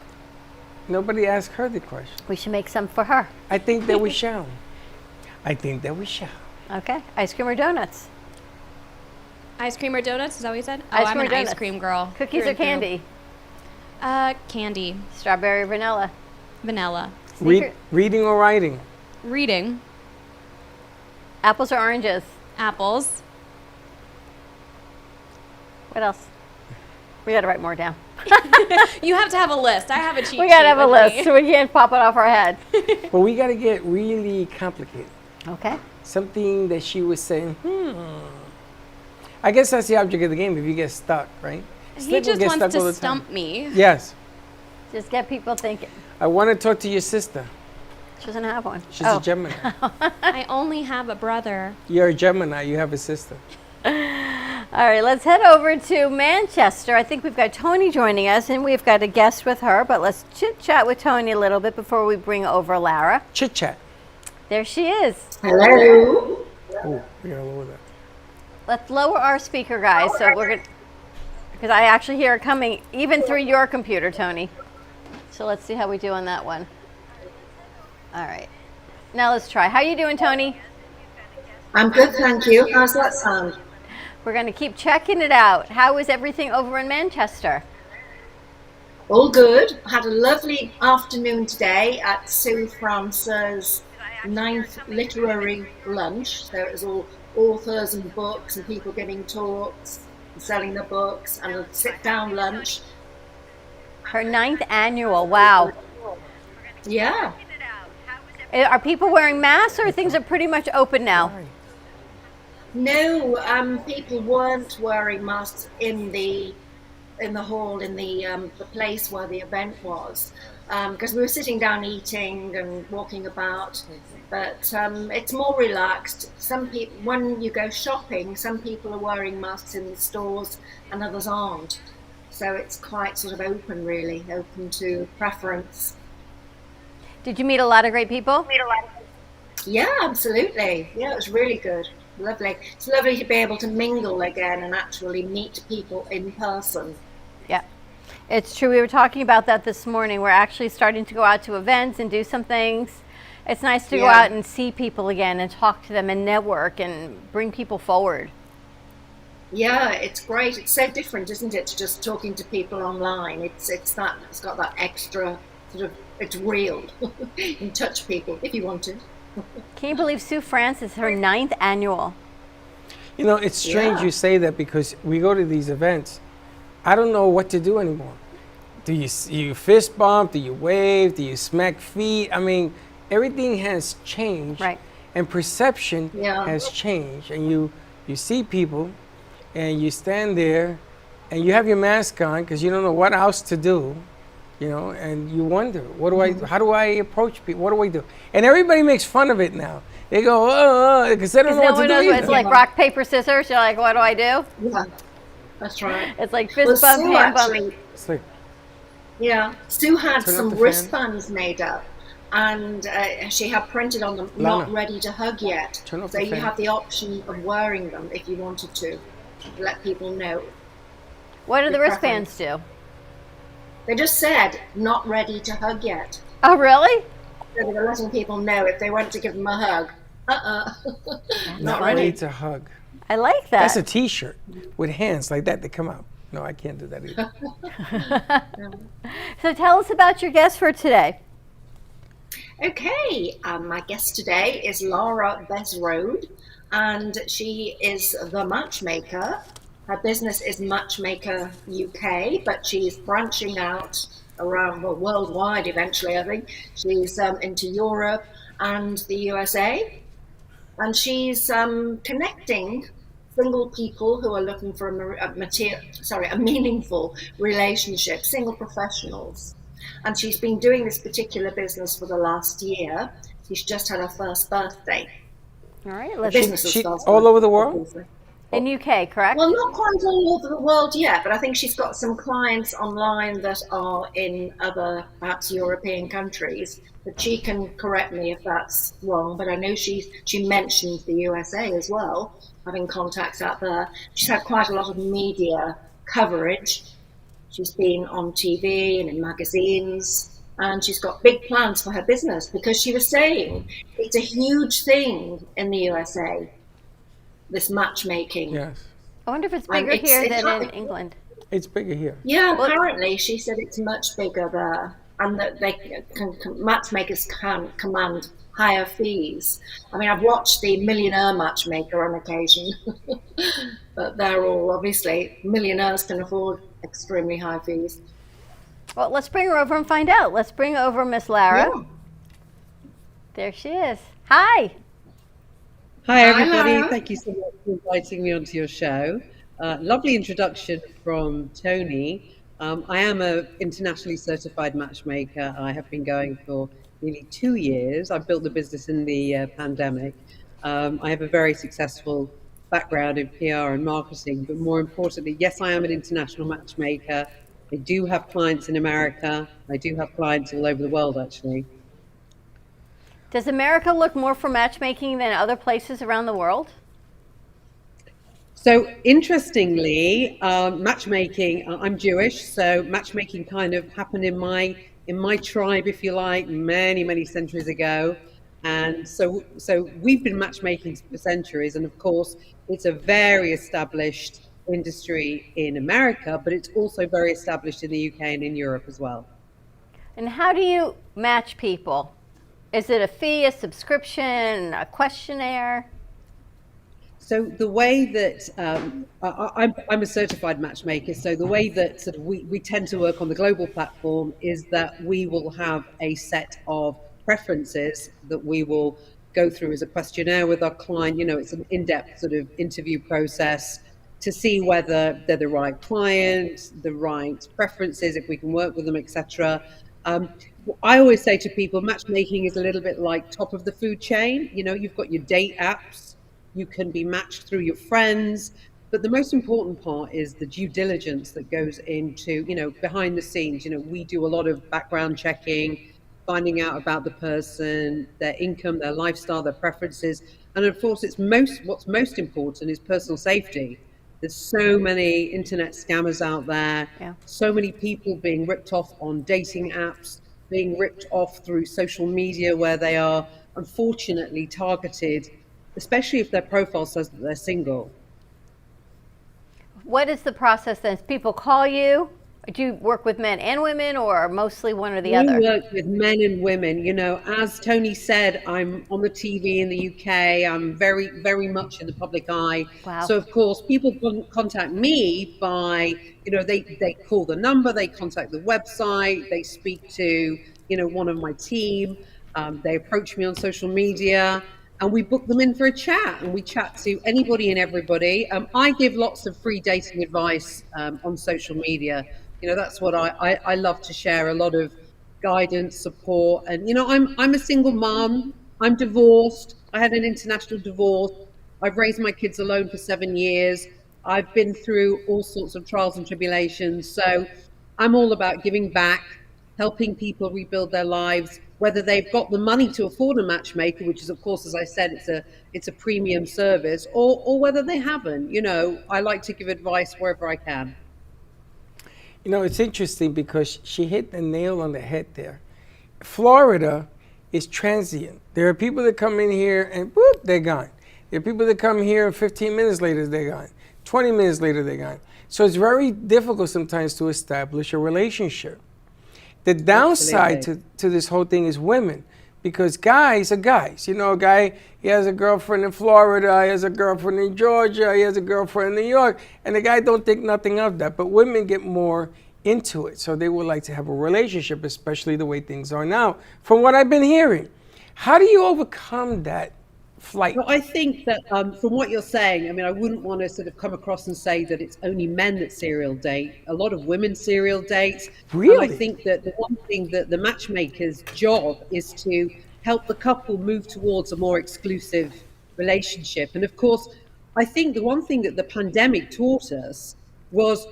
Nobody asked her the question.
We should make some for her.
I think that we shall. I think that we shall.
Okay. Ice cream or donuts?
Ice cream or donuts? Is that what you said?
Ice
I'm
cream or
an ice
donuts?
cream girl.
Cookies
through
or
and through.
candy?
Candy.
Strawberry or vanilla?
Vanilla.
Sneaker-
Reading or writing?
Reading.
Apples or oranges?
Apples.
What else? We got to write more down.
You have to have a list. I have a cheat
We got
sheet
to have a
with
list
me.
so we can't pop it off our head.
But we got to get really complicated.
Okay.
Something that she was saying, I guess that's the object of the game if you get stuck, right?
He
Slip will
just
get
wants
stuck all
to
the time.
stump me.
Yes.
Just get people thinking.
I want to talk to your sister.
She doesn't have one.
She's a Gemini.
I only have a brother.
You're a Gemini. You have a sister.
All right, let's head over to Manchester. I think we've got Toni joining us, and we've got a guest with her, but let's chit-chat with Toni a little bit before we bring over Lara.
Chit-chat.
There she is.
Hello.
Oh, we got to lower that.
Let's lower our speaker, guys, so we're going to, because I actually hear it coming even through your computer, Toni. So let's see how we do on that one. All right. Now let's try. How you doing, Toni?
I'm good, thank you. How's that sound?
We're going to keep checking it out. How is everything over in Manchester?
All good. Had a lovely afternoon today at Sue France's 9th literary lunch. So it was all authors and books and people giving talks and selling the books, and a sit-down lunch.
Her 9th annual. Wow.
Yeah.
Are people wearing masks, or things are pretty much open now?
No, people weren't wearing masks in the hall, in the place where the event was, because we were sitting down eating and walking about. But it's more relaxed. Some people, when you go shopping, some people are wearing masks in the stores and others aren't. So it's quite sort of open, really, open to preference.
Did you meet a lot of great people?
Yeah, absolutely. Yeah, it was really good. Lovely. It's lovely to be able to mingle again and actually meet people in person.
Yeah, it's true. We were talking about that this morning. We're actually starting to go out to events and do some things. It's nice to go out and see people again and talk to them and network and bring people forward.
Yeah, it's great. It's so different, isn't it, to just talking to people online. It's got that extra sort of, it's real. You can touch people if you want to.
Can you believe Sue France is her 9th annual?
You know, it's strange you say that, because we go to these events. I don't know what to do anymore. Do you fist bump? Do you wave? Do you smack feet? I mean, everything has changed.
Right.
And perception has changed. And you see people and you stand there and you have your mask on because you don't know what else to do. You know, and you wonder, how do I approach people? What do I do? And everybody makes fun of it now. They go, because they don't know what to do either.
It's like rock, paper, scissors. You're like, what do I do?
Yeah, that's right.
It's like fist bump, hand bump.
Yeah, Sue had some wristbands made up, and she had printed on them, not ready to hug yet. So you have the option of wearing them if you wanted to let people know.
What do the wristbands do?
They just said, not ready to hug yet.
Oh, really?
So they were letting people know if they want to give them a hug.
Not ready to hug.
I like that.
That's a T-shirt with hands like that come out. No, I can't do that either.
So tell us about your guest for today.
Okay, my guest today is Lara Besbrode, and she is the matchmaker. Her business is Matchmaker UK, but she's branching out around, well, worldwide eventually, I think. She's into Europe and the USA, and she's connecting single people who are looking for a meaningful relationship, single professionals. And she's been doing this particular business for the last year. She's just had her first birthday.
All right,
let's all over the world?
In UK, correct?
Well, not quite all over the world yet, but I think she's got some clients online that are in other, perhaps European countries. But she can correct me if that's wrong. But I know she mentioned the USA as well, having contacts out there. She's had quite a lot of media coverage. She's been on TV and in magazines, and she's got big plans for her business because she was saying it's a huge thing in the USA. This matchmaking.
Yes.
I wonder if it's bigger here than in England.
It's bigger here.
Yeah, apparently she said it's much bigger there, and that matchmakers can command higher fees. I mean, I've watched the Millionaire Matchmaker on occasion, but they're all obviously millionaires can afford extremely high fees.
Well, let's bring her over and find out. Let's bring over Miss Lara.
Yeah.
There she is. Hi.
Hi, everybody.
Lara.
Thank you so much for inviting me onto your show. Lovely introduction from Toni. I am an internationally certified matchmaker. I have been going for nearly 2 years. I built the business in the pandemic. I have a very successful background in PR and marketing, but more importantly, yes, I am an international matchmaker. I do have clients in America. I do have clients all over the world, actually.
Does America look more for matchmaking than other places around the world?
So interestingly, matchmaking, I'm Jewish, so matchmaking kind of happened in my tribe, if you like, many, many centuries ago. And so we've been matchmaking for centuries, and of course, it's a very established industry in America, but it's also very established in the UK and in Europe as well.
And how do you match people? Is it a fee, a subscription, a questionnaire?
So the way that I'm a certified matchmaker, so the way that sort of we tend to work on the global platform is that we will have a set of preferences that we will go through as a questionnaire with our client. You know, it's an in-depth sort of interview process to see whether they're the right client, the right preferences, if we can work with them, etc. I always say to people, matchmaking is a little bit like top of the food chain. You know, you've got your date apps, you can be matched through your friends, but the most important part is the due diligence that goes into, you know, behind the scenes. You know, we do a lot of background checking, finding out about the person, their income, their lifestyle, their preferences. And of course, what's most important is personal safety. There's so many internet scammers out there, so many people being ripped off on dating apps, being ripped off through social media where they are unfortunately targeted, especially if their profile says that they're single.
What is the process then? People call you? Do you work with men and women, or mostly one or the other?
We work with men and women. You know, as Toni said, I'm on the TV in the UK. I'm very, very much in the public eye.
Wow.
So, of course, people contact me by, you know, they call the number, they contact the website, they speak to, you know, one of my team. They approach me on social media. And we book them in for a chat, and we chat to anybody and everybody. I give lots of free dating advice on social media. You know, that's what I love to share, a lot of guidance, support. And, you know, I'm a single mom. I'm divorced. I had an international divorce. I've raised my kids alone for 7 years. I've been through all sorts of trials and tribulations. So I'm all about giving back, helping people rebuild their lives, whether they've got the money to afford a matchmaker, which is, of course, as I said, it's a premium service, or whether they haven't. You know, I like to give advice wherever I can.
You know, it's interesting because she hit the nail on the head there. Florida is transient. There are people that come in here and whoop, they're gone. There are people that come here and 15 minutes later they're gone. 20 minutes later they're gone. So it's very difficult sometimes to establish a relationship. The downside to this whole thing is women, because guys are guys. You know, a guy, he has a girlfriend in Florida, he has a girlfriend in Georgia, he has a girlfriend in New York, and the guy don't think nothing of that. But women get more into it, so they would like to have a relationship, especially the way things are now, from what I've been hearing. How do you overcome that flight?
Well, I think that from what you're saying, I mean, I wouldn't want to sort of come across and say that it's only men that serial date. A lot of women serial date.
Really?
And I think that the one thing that the matchmaker's job is to help the couple move towards a more exclusive relationship. And of course, I think the one thing that the pandemic taught us was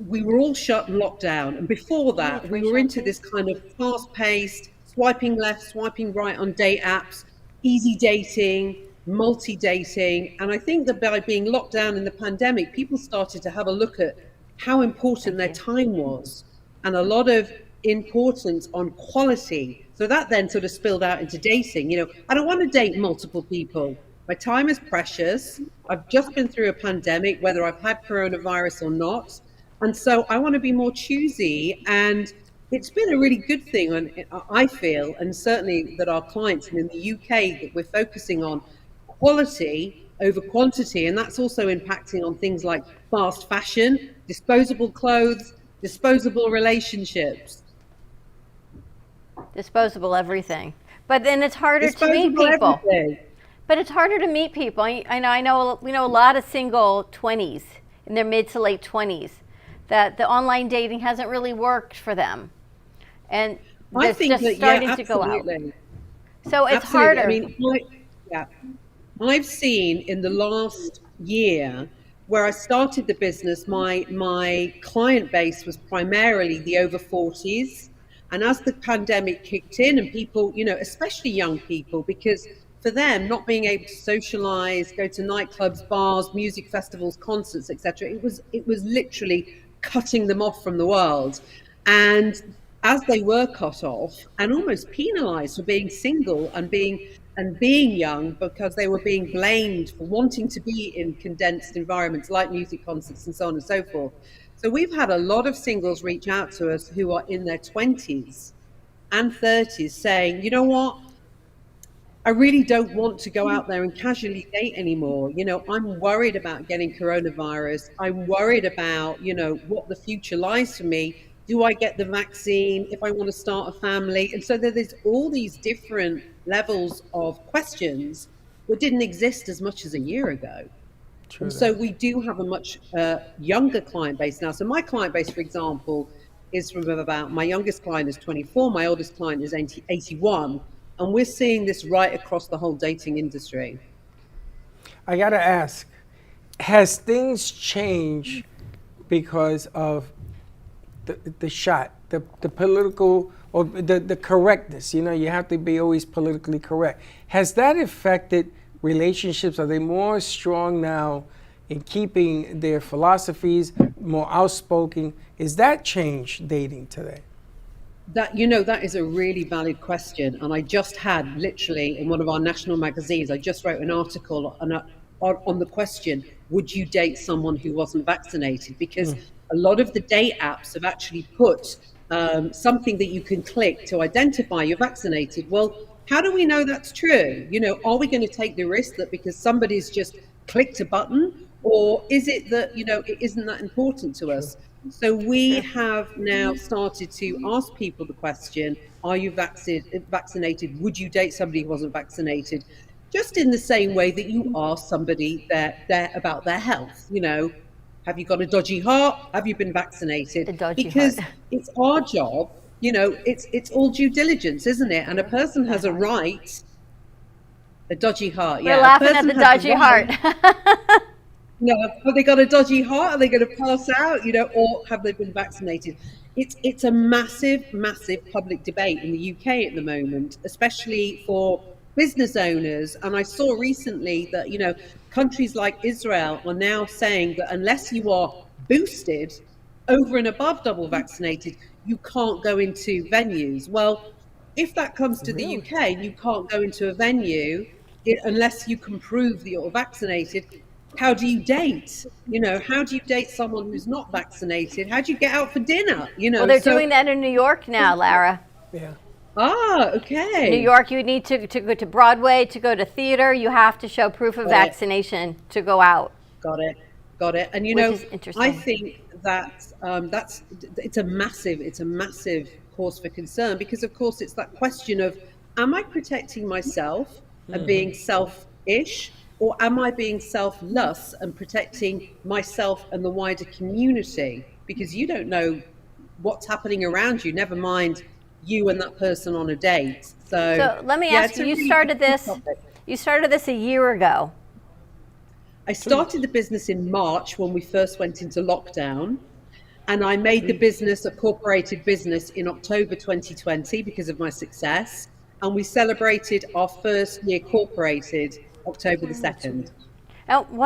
we were all shut and locked down. And before that, we were into this kind of fast-paced, swiping left, swiping right on date apps, easy dating, multi-dating. And I think that by being locked down in the pandemic, people started to have a look at how important their time was, and a lot of importance on quality. So that then sort of spilled out into dating. You know, I don't want to date multiple people. My time is precious. I've just been through a pandemic, whether I've had coronavirus or not. And so I want to be more choosy. And it's been a really good thing, and I feel, and certainly that our clients, and in the UK, that we're focusing on quality over quantity. And that's also impacting on things like fast fashion, disposable clothes, disposable relationships.
Disposable everything. But then it's harder to meet people.
Everything.
But it's harder to meet people. I know we know a lot of single 20s, in their mid to late 20s, that the online dating hasn't really worked for them. And it's just starting to go out. So it's harder.
I mean, I've seen in the last year, where I started the business, my client base was primarily the over 40s. And as the pandemic kicked in, and people, you know, especially young people, because for them, not being able to socialize, go to nightclubs, bars, music festivals, concerts, etc., it was literally cutting them off from the world. And as they were cut off and almost penalized for being single and being young, because they were being blamed for wanting to be in condensed environments like music concerts and so on and so forth. So we've had a lot of singles reach out to us who are in their 20s and 30s saying, you know what, I really don't want to go out there and casually date anymore. I'm worried about getting coronavirus. I'm worried about, what the future lies for me. Do I get the vaccine if I want to start a family? And so there's all these different levels of questions that didn't exist as much as a year ago. And so we do have a much younger client base now. So my client base, for example, is from about, my youngest client is 24, my oldest client is 81. And we're seeing this right across the whole dating industry.
I got to ask, has things changed because of the shot, the political, or the correctness? You have to be always politically correct. Has that affected relationships? Are they more strong now in keeping their philosophies, more outspoken? Is that changed dating today?
That is a really valid question. And I just had, literally, in one of our national magazines, I just wrote an article on the question, would you date someone who wasn't vaccinated? Because a lot of the date apps have actually put something that you can click to identify you're vaccinated. Well, how do we know that's true? Are we going to take the risk that because somebody's just clicked a button, or is it that, it isn't that important to us? So we have now started to ask people the question, are you vaccinated? Would you date somebody who wasn't vaccinated? Just in the same way that you ask somebody about their health. Have you got a dodgy heart? Have you been vaccinated? Because it's our job, it's all due diligence, isn't it? And a person has a right, a dodgy heart.
We're laughing at the dodgy heart.
Have they got a dodgy heart? Are they going to pass out? Or have they been vaccinated? It's a massive, massive public debate in the UK at the moment, especially for business owners. And I saw recently that, countries like Israel are now saying that unless you are boosted over and above double vaccinated, you can't go into venues. Well, if that comes to the UK and you can't go into a venue unless you can prove that you're vaccinated, how do you date? How do you date someone who's not vaccinated? How do you get out for dinner?
Well, they're doing that in New York now, Lara.
Yeah.
Ah, okay.
New York, you need to go to Broadway, to go to theater. You have to show proof of vaccination to go out.
Got it. And I think that it's a massive cause for concern, because of course it's that question of, am I protecting myself and being selfish? Or am I being selfless and protecting myself and the wider community? Because you don't know what's happening around you, never mind you and that person on a date. So
let me ask you, you started this a year ago.
I started the business in March when we first went into lockdown. And I made the business a corporated business in October 2020 because of my success. And we celebrated our first year corporated October the 2nd.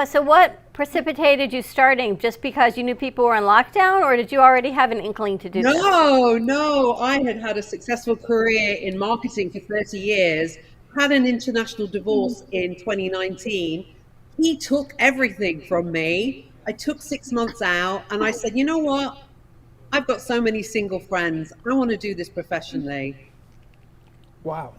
So what precipitated you starting? Just because you knew people were in lockdown, or did you already have an inkling to do this?
No. I had a successful career in marketing for 30 years, had an international divorce in 2019. He took everything from me. I took 6 months out and I said, you know what? I've got so many single friends. I want to do this professionally.
Wow.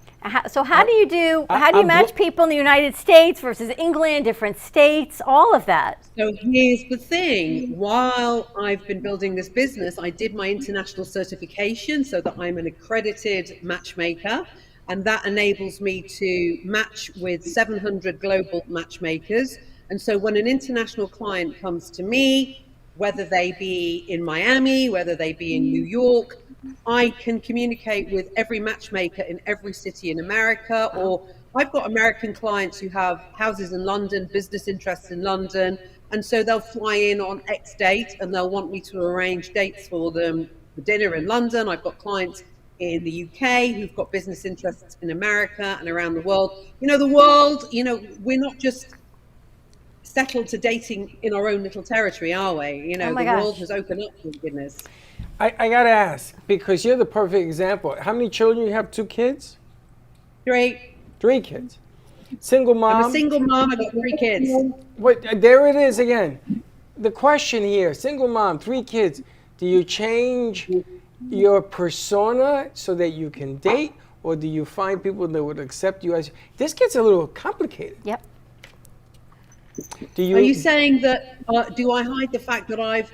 So how do you match people in the United States versus England, different states, all of that?
So here's the thing. While I've been building this business, I did my international certification so that I'm an accredited matchmaker. And that enables me to match with 700 global matchmakers. And so when an international client comes to me, whether they be in Miami, whether they be in New York, I can communicate with every matchmaker in every city in America, or I've got American clients who have houses in London, business interests in London, and so they'll fly in on X date and they'll want me to arrange dates for them for dinner in London. I've got clients in the UK who've got business interests in America and around the world. We're not just settled to dating in our own little territory, are we? The world has opened up, thank goodness.
I gotta ask, because you're the perfect example. How many children you have? 2 kids?
3.
3 kids. Single mom.
I'm a single mom. I got 3 kids.
Wait, there it is again. The question here: single mom, 3 kids. Do you change your persona so that you can date, or do you find people that would accept you as? This gets a little complicated.
Yep.
Are you saying that, do I hide the fact that I've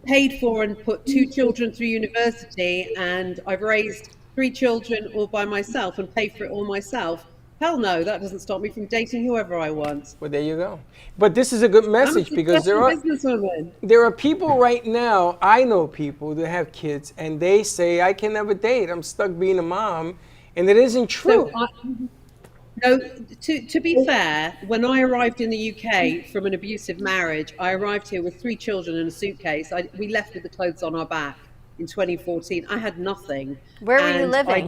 paid for and put 2 children through university and I've raised 3 children all by myself and paid for it all myself? Hell no, that doesn't stop me from dating whoever I want.
Well, there you go. But this is a good message because there are people right now, I know people that have kids and they say, I can never date. I'm stuck being a mom. And it isn't true.
No, to be fair, when I arrived in the UK from an abusive marriage, I arrived here with 3 children and a suitcase. We left with the clothes on our back in 2014. I had nothing.
Where were you living?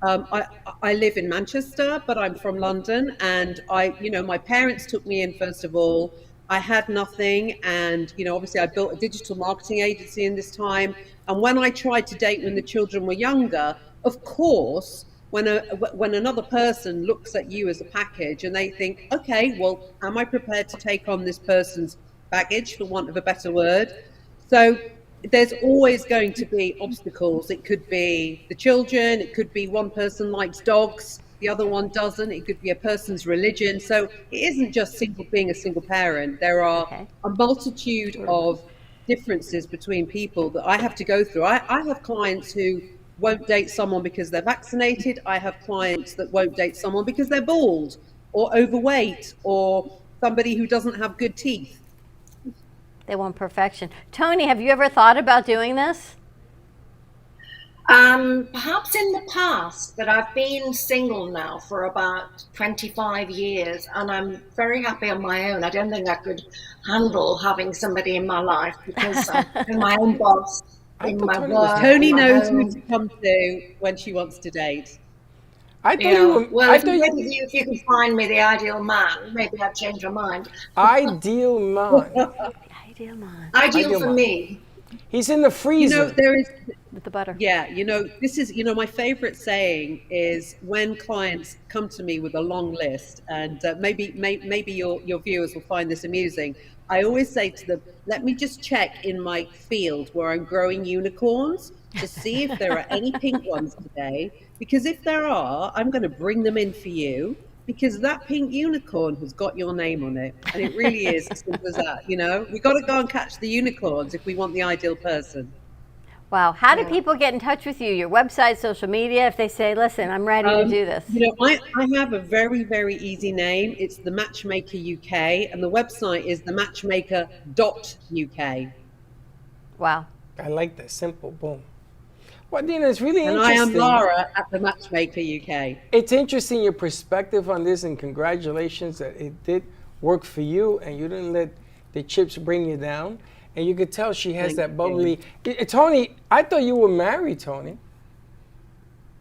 I live in Manchester, but I'm from London, and my parents took me in first of all. I had nothing, and obviously I built a digital marketing agency in this time. And when I tried to date when the children were younger, of course, when another person looks at you as a package and they think, okay, well, am I prepared to take on this person's baggage, for want of a better word? So there's always going to be obstacles. It could be the children, it could be one person likes dogs, the other one doesn't, it could be a person's religion. So it isn't just being a single parent. There are a multitude of differences between people that I have to go through. I have clients who won't date someone because they're vaccinated. I have clients that won't date someone because they're bald or overweight or somebody who doesn't have good teeth.
They want perfection. Toni, have you ever thought about doing this?
Perhaps in the past, but I've been single now for about 25 years and I'm very happy on my own. I don't think I could handle having somebody in my life because I'm my own boss in my work.
Toni knows who to come to when she wants to date.
If you can find me the ideal man, maybe I'd change my mind.
Ideal man.
Ideal man.
Ideal for me.
He's in the freezer.
There is
with the butter.
Yeah, this is my favorite saying is when clients come to me with a long list, and maybe your viewers will find this amusing. I always say to them, let me just check in my field where I'm growing unicorns to see if there are any pink ones today, because if there are, I'm going to bring them in for you, because that pink unicorn has got your name on it. And it really is as simple as that. We got to go and catch the unicorns if we want the ideal person.
Wow. How do people get in touch with you? Your website, social media, if they say, listen, I'm ready to do this?
I have a very, very easy name. It's the Matchmaker UK, and the website is thematchmaker.uk.
Wow.
I like that. Simple. Boom. Well, Dina, it's really
and
interesting.
I am Lara at the Matchmaker UK.
It's interesting your perspective on this, and congratulations that it did work for you and you didn't let the chips bring you down. And you could tell she has that bubbly. Toni, I thought you were married, Toni.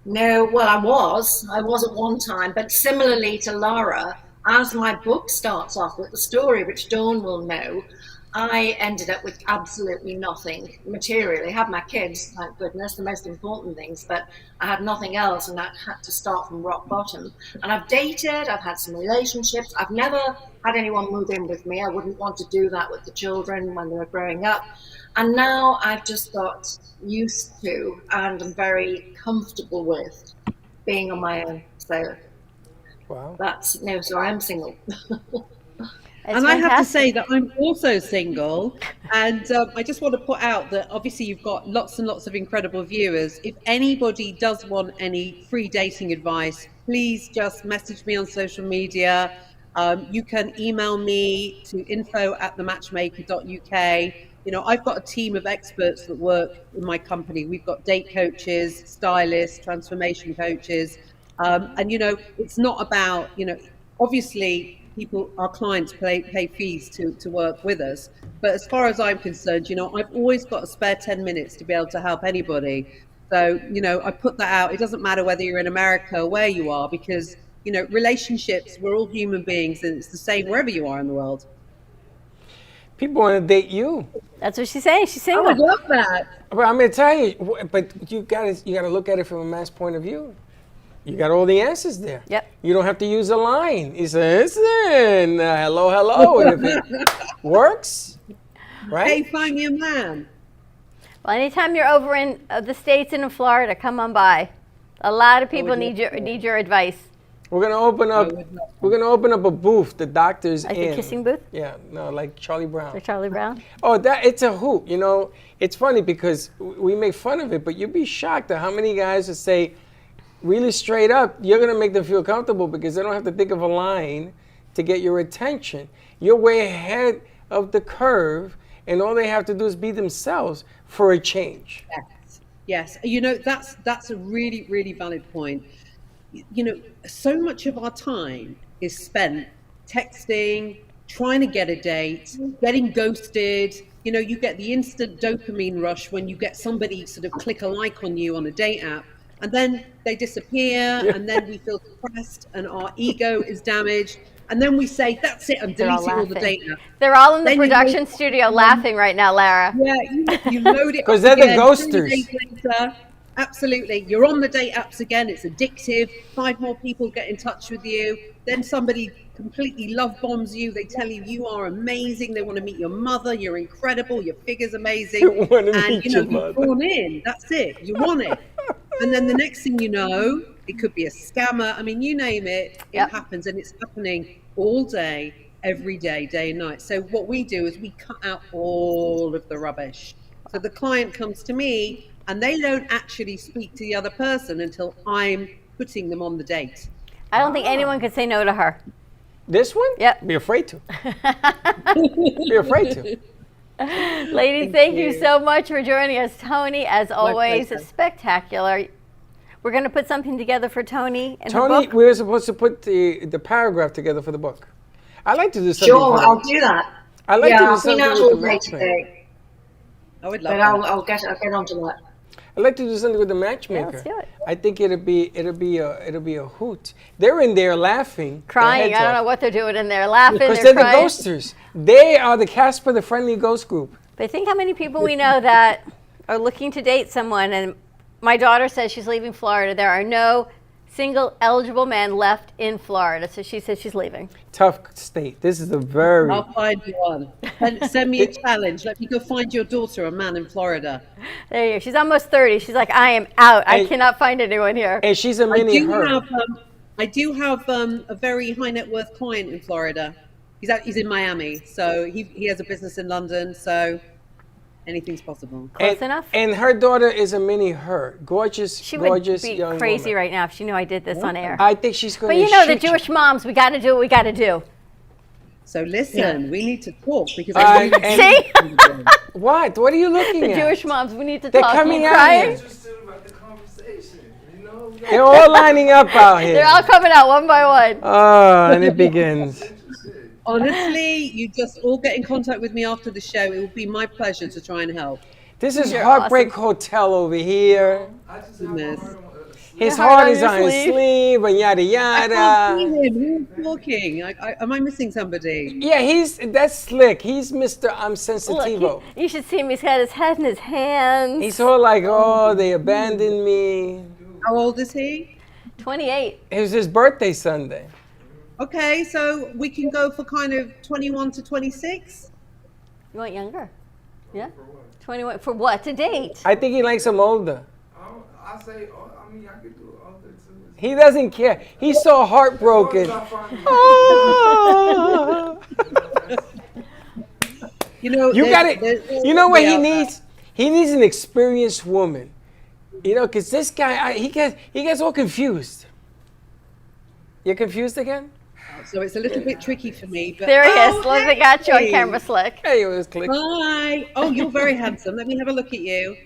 No, well, I was at one time, but similarly to Lara, as my book starts off with the story, which Dawn will know, I ended up with absolutely nothing materially. I had my kids, thank goodness, the most important things, but I had nothing else, and I had to start from rock bottom. And I've dated, I've had some relationships. I've never had anyone move in with me. I wouldn't want to do that with the children when they were growing up. And now I've just got used to, and I'm very comfortable with being on my own. So
wow.
So I am single.
And I have to say that I'm also single, and I just want to put out that obviously you've got lots and lots of incredible viewers. If anybody does want any free dating advice, please just message me on social media. You can email me to info@thematchmaker.uk. I've got a team of experts that work in my company. We've got date coaches, stylists, transformation coaches. And it's not about, obviously our clients pay fees to work with us. But as far as I'm concerned, I've always got a spare 10 minutes to be able to help anybody. So, I put that out. It doesn't matter whether you're in America or where you are, because, relationships, we're all human beings, and it's the same wherever you are in the world.
People want to date you.
That's what she's saying. She's single.
I would love that.
But I'm gonna tell you. But you gotta look at it from a man's point of view. You got all the answers there.
Yep.
You don't have to use a line. He says, "Listen, hello," and if it works, right?
Hey, find me a man.
Well, anytime you're over in the States and in Florida, come on by. A lot of people need your advice.
We're gonna open up a booth. The doctors
Like
in.
the kissing booth?
Yeah, no, like Charlie Brown.
Like Charlie Brown?
Oh, it's a hoot. You know, it's funny because we make fun of it, but you'd be shocked at how many guys would say, really straight up, you're gonna make them feel comfortable because they don't have to think of a line to get your attention. You're way ahead of the curve, and all they have to do is be themselves for a change.
Yes. You know, that's a really, really valid point. You know, so much of our time is spent texting, trying to get a date, getting ghosted. You know, you get the instant dopamine rush when you get somebody sort of click a like on you on a date app, and then they disappear, and then we feel depressed and our ego is damaged. And then we say, that's it, I'm deleting all the date apps.
They're all in the
Then you
production studio laughing right now, Lara.
Yeah, you load it
'Cause
up
they're the
again,
ghosters.
3 days later. Absolutely. You're on the date apps again. It's addictive. 5 more people get in touch with you. Then somebody completely love bombs you. They tell you you are amazing. They want to meet your mother. You're incredible. Your figure's amazing.
You want to
And
meet
you know,
your mother.
you've drawn in. That's it. You want it. And then the next thing you know, it could be a scammer. I mean, you name it, it happens, and it's happening all day, every day, day and night. So what we do is we cut out all of the rubbish. So the client comes to me and they don't actually speak to the other person until I'm putting them on the date.
I don't think anyone could say no to her.
This one?
Yep.
Be afraid to. Be afraid to.
Ladies, thank you so much for joining us. Toni, as always,
pleasure.
spectacular. We're going to put something together for Toni and her
Toni,
book.
we were supposed to put the paragraph together for the book. I like to do something.
Sure, I'll do that.
I like to do
I'll be
something
out
with
all
the
day
matchmaker.
today.
I would love
But
that.
I'll get onto that.
I'd like to do something with the matchmaker.
let's do it.
I think it'll be a hoot. They're in there laughing, their
Crying.
heads
I don't
off.
know what they're doing in there. Laughing.
Because
they're
they're the
crying.
ghosters. They are the Casper, the friendly ghost group.
But think how many people we know that are looking to date someone. And my daughter says she's leaving Florida. There are no single eligible men left in Florida. So she says she's leaving.
Tough state. This is a very.
I'll find you one. And send me a challenge. Let me go find your daughter a man in Florida.
There you go. She's almost 30. She's like, I am out. I
And-
cannot find anyone here.
And she's a mini her.
I do have a very high net worth client in Florida. He's in Miami, so he has a business in London. So anything's possible.
Close enough?
And her daughter is a mini her. Gorgeous,
She
gorgeous
would be
young
crazy
woman.
right now if she knew I did this on air.
I think she's going
But
to
you know, the
shoot
Jewish moms, we got to do what we got to do.
So listen, we need to talk because
I
I really
See?
What? What are you looking
The
at?
Jewish moms, we need to
They're
talk.
coming
You
out
crying?
here. They're all lining up out here.
They're all coming out one by one.
Oh, and it begins.
Honestly, you just all get in contact with me after the show. It would be my pleasure to try and help.
This is
You're
Heartbreak
awesome.
Hotel over here.
Goodness.
His
Your
heart is on his sleeve and yada
I
yada.
can't see him. Who's talking? Am I missing somebody?
Yeah, that's slick. He's Mr. I'm
Look,
Sensitivo.
you should see him. He's got his head in his hands.
He's all like, oh, they abandoned me.
How old is he?
28.
It was his birthday Sunday.
Okay, so we can go for kind of 21 to 26.
You want younger? Yeah? 21. For what? To date?
I think he likes him older.
I say, I mean, I could do older too.
He doesn't care. He's so heartbroken.
You know,
You got
there's
it. You know what he
yeah.
needs? He needs an experienced woman. You know, because this guy, he gets all confused. You're confused again?
So it's a little bit tricky for me. But
There he is. Look, they got you on
hey.
camera slick.
Hey, it was click.
Hi. Oh, you're very handsome. Let me have a look at you.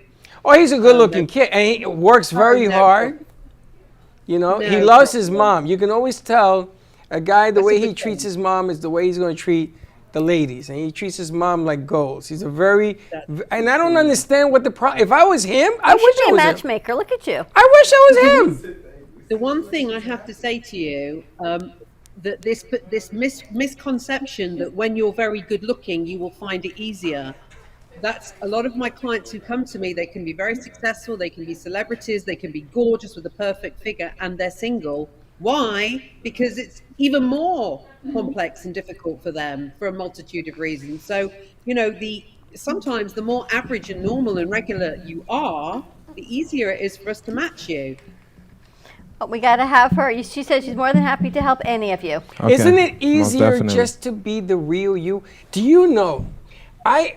Oh, he's a good-looking kid, and he works very hard. You know, he
No
loves his
problem.
mom. You can always tell a guy the
That's a
way
good
he treats
thing.
his mom is the way he's going to treat the ladies, and he treats his mom like gold. He's a very, and I don't understand what the problem. If I was him, I
You
wish
should
I
be a
was him.
matchmaker. Look at you.
I wish I was him.
The one thing I have to say to you, that this misconception that when you're very good looking, you will find it easier. That's a lot of my clients who come to me. They can be very successful, they can be celebrities, they can be gorgeous with a perfect figure, and they're single. Why? Because it's even more complex and difficult for them for a multitude of reasons. So, sometimes the more average and normal and regular you are, the easier it is for us to match you.
But we got to have her. She said she's more than happy to help any of you.
Okay. Isn't it easier just to be the real you? Do you know,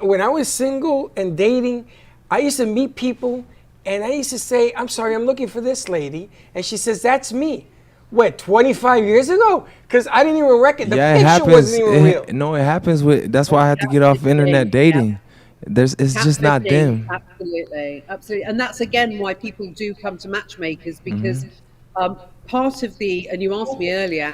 when I was single and dating, I used to meet people and I used to say, I'm sorry, I'm looking for this lady. And she says, that's me. What, 25 years ago? Because I didn't even reckon. The picture wasn't even real.
No, it happens with, that's why I had to get off internet dating. It's just not them.
Absolutely. And that's again why people do come to matchmakers, because part of and you asked me earlier,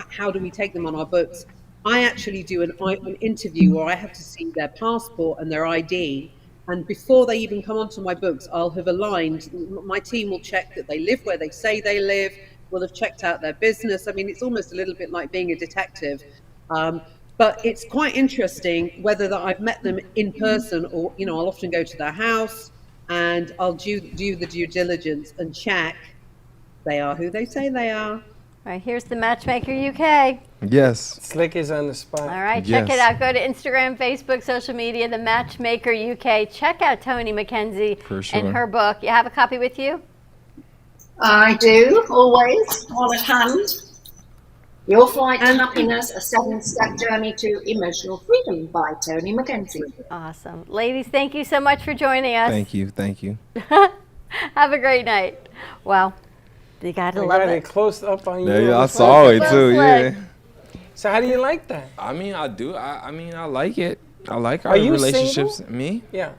how do we take them on our books? I actually do an interview where I have to see their passport and their ID. And before they even come onto my books, I'll have aligned, my team will check that they live where they say they live, will have checked out their business. I mean, it's almost a little bit like being a detective. But it's quite interesting whether that I've met them in person or, I'll often go to their house and I'll do the due diligence and check they are who they say they are.
All right, here's the Matchmaker UK.
Yes.
Slick is on the spot.
All right, check it out. Go to Instagram, Facebook, social media, the Matchmaker UK. Check out Toni Mackenzie and her book. You have a copy with you?
I do, always, all at hand. Your Flight to Happiness, a 7-step journey to emotional freedom by Toni Mackenzie.
Awesome. Ladies, thank you so much for joining us.
Thank you.
Have a great night. Well, you got to love it.
Close up on you.
Yeah, I saw it too, yeah.
So how do you like that?
I mean, I do. I mean, I like it. I like our relationships.
Single?
Me?
Yeah.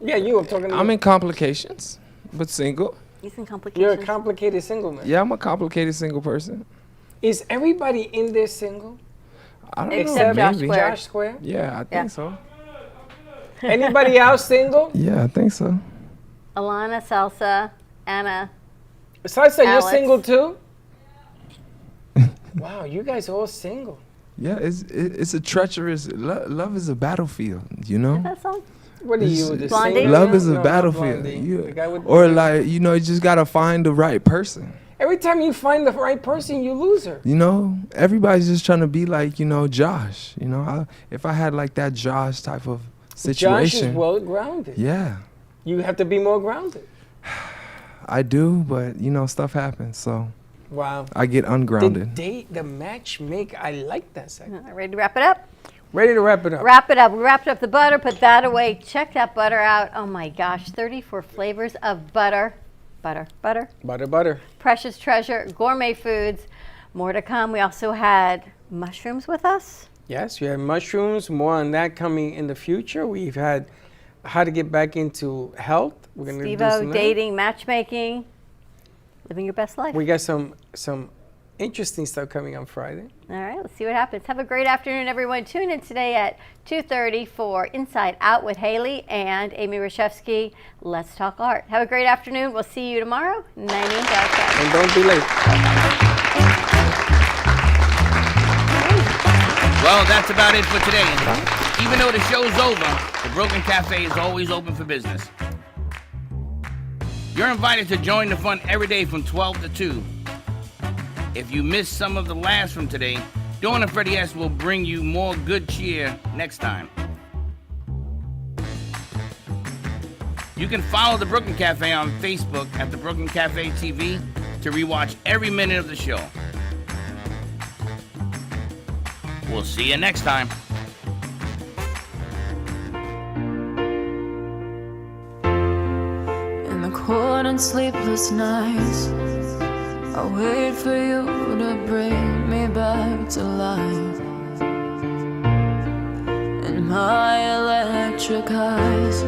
Yeah, you. I'm talking to
I'm
you.
in complications, but single.
He's in complications.
You're a complicated single man.
Yeah, I'm a complicated single person.
Is everybody in there single?
I don't
Except
know, maybe.
Josh Square?
Yeah, I think so.
Anybody else single?
Yeah, I think so.
Alana, Salsa, Anna.
Salsa, you're
Alex.
single too? Wow, you guys are all single.
Yeah, it's a treacherous, love is a battlefield, you know?
That song?
What are you, the
Blondie?
singer?
Love is a
No,
battlefield.
Blondie.
You,
The guy with
or
the-
like, you just gotta find the right person.
Every time you find the right person, you lose her.
Everybody's just trying to be like, Josh. If I had like that Josh type of situation.
Josh is well grounded.
Yeah,
You have to be more grounded.
I do, but stuff happens, so
Wow.
I get ungrounded.
The matchmaker. I like that segment.
Ready to wrap it up?
Ready to wrap it up.
Wrap it up. We wrapped up the butter. Put that away. Check that butter out. Oh my gosh, 34 flavors of butter. Butter. Precious treasure, gourmet foods. More to come. We also had mushrooms with us.
Yes, we have mushrooms. More on that coming in the future. We've had how to get back into health. We're going to do some
Steve-O, dating, matchmaking, living your best life.
We got some interesting stuff coming on Friday.
All right, let's see what happens. Have a great afternoon, everyone. Tune in today at 2:30 for Inside Out with Haley and Amy Rashevsky. Let's talk art. Have a great afternoon. We'll see you tomorrow, 9 a.m.
And don't be late.
Well, that's about it for today. Even though the show's over, the Broken Cafe is always open for business. You're invited to join the fun every day from 12 to 2. If you missed some of the laughs from today, Dawn and Freddie S. will bring you more good cheer next time. You can follow the Brooklyn Cafe on Facebook at the Brooklyn Cafe TV to rewatch every minute of the show. We'll see you next time.
In the cold and sleepless nights, I wait for you to bring me back to life. In my electric eyes,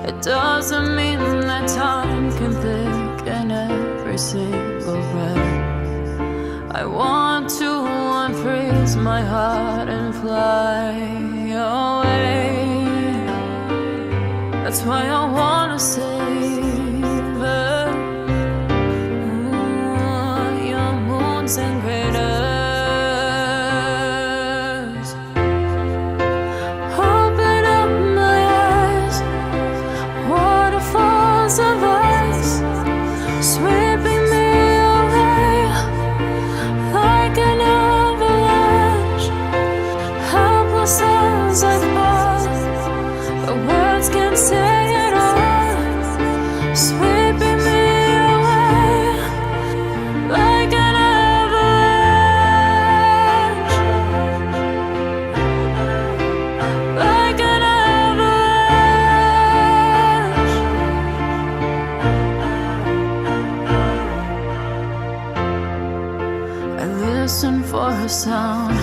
it doesn't mean that time can thicken every single breath. I want to unfreeze my heart and fly away. That's why I wanna save it. Your moons and craters listen for a sound,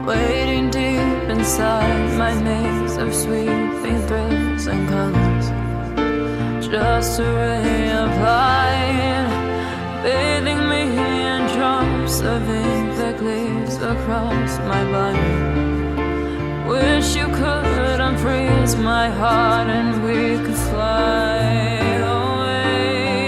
waiting deep inside my maze of sweeping thrills and colors. Just a ray of light, bathing me in drops of ink that gleams across my body. Wish you could unfreeze my heart and we could fly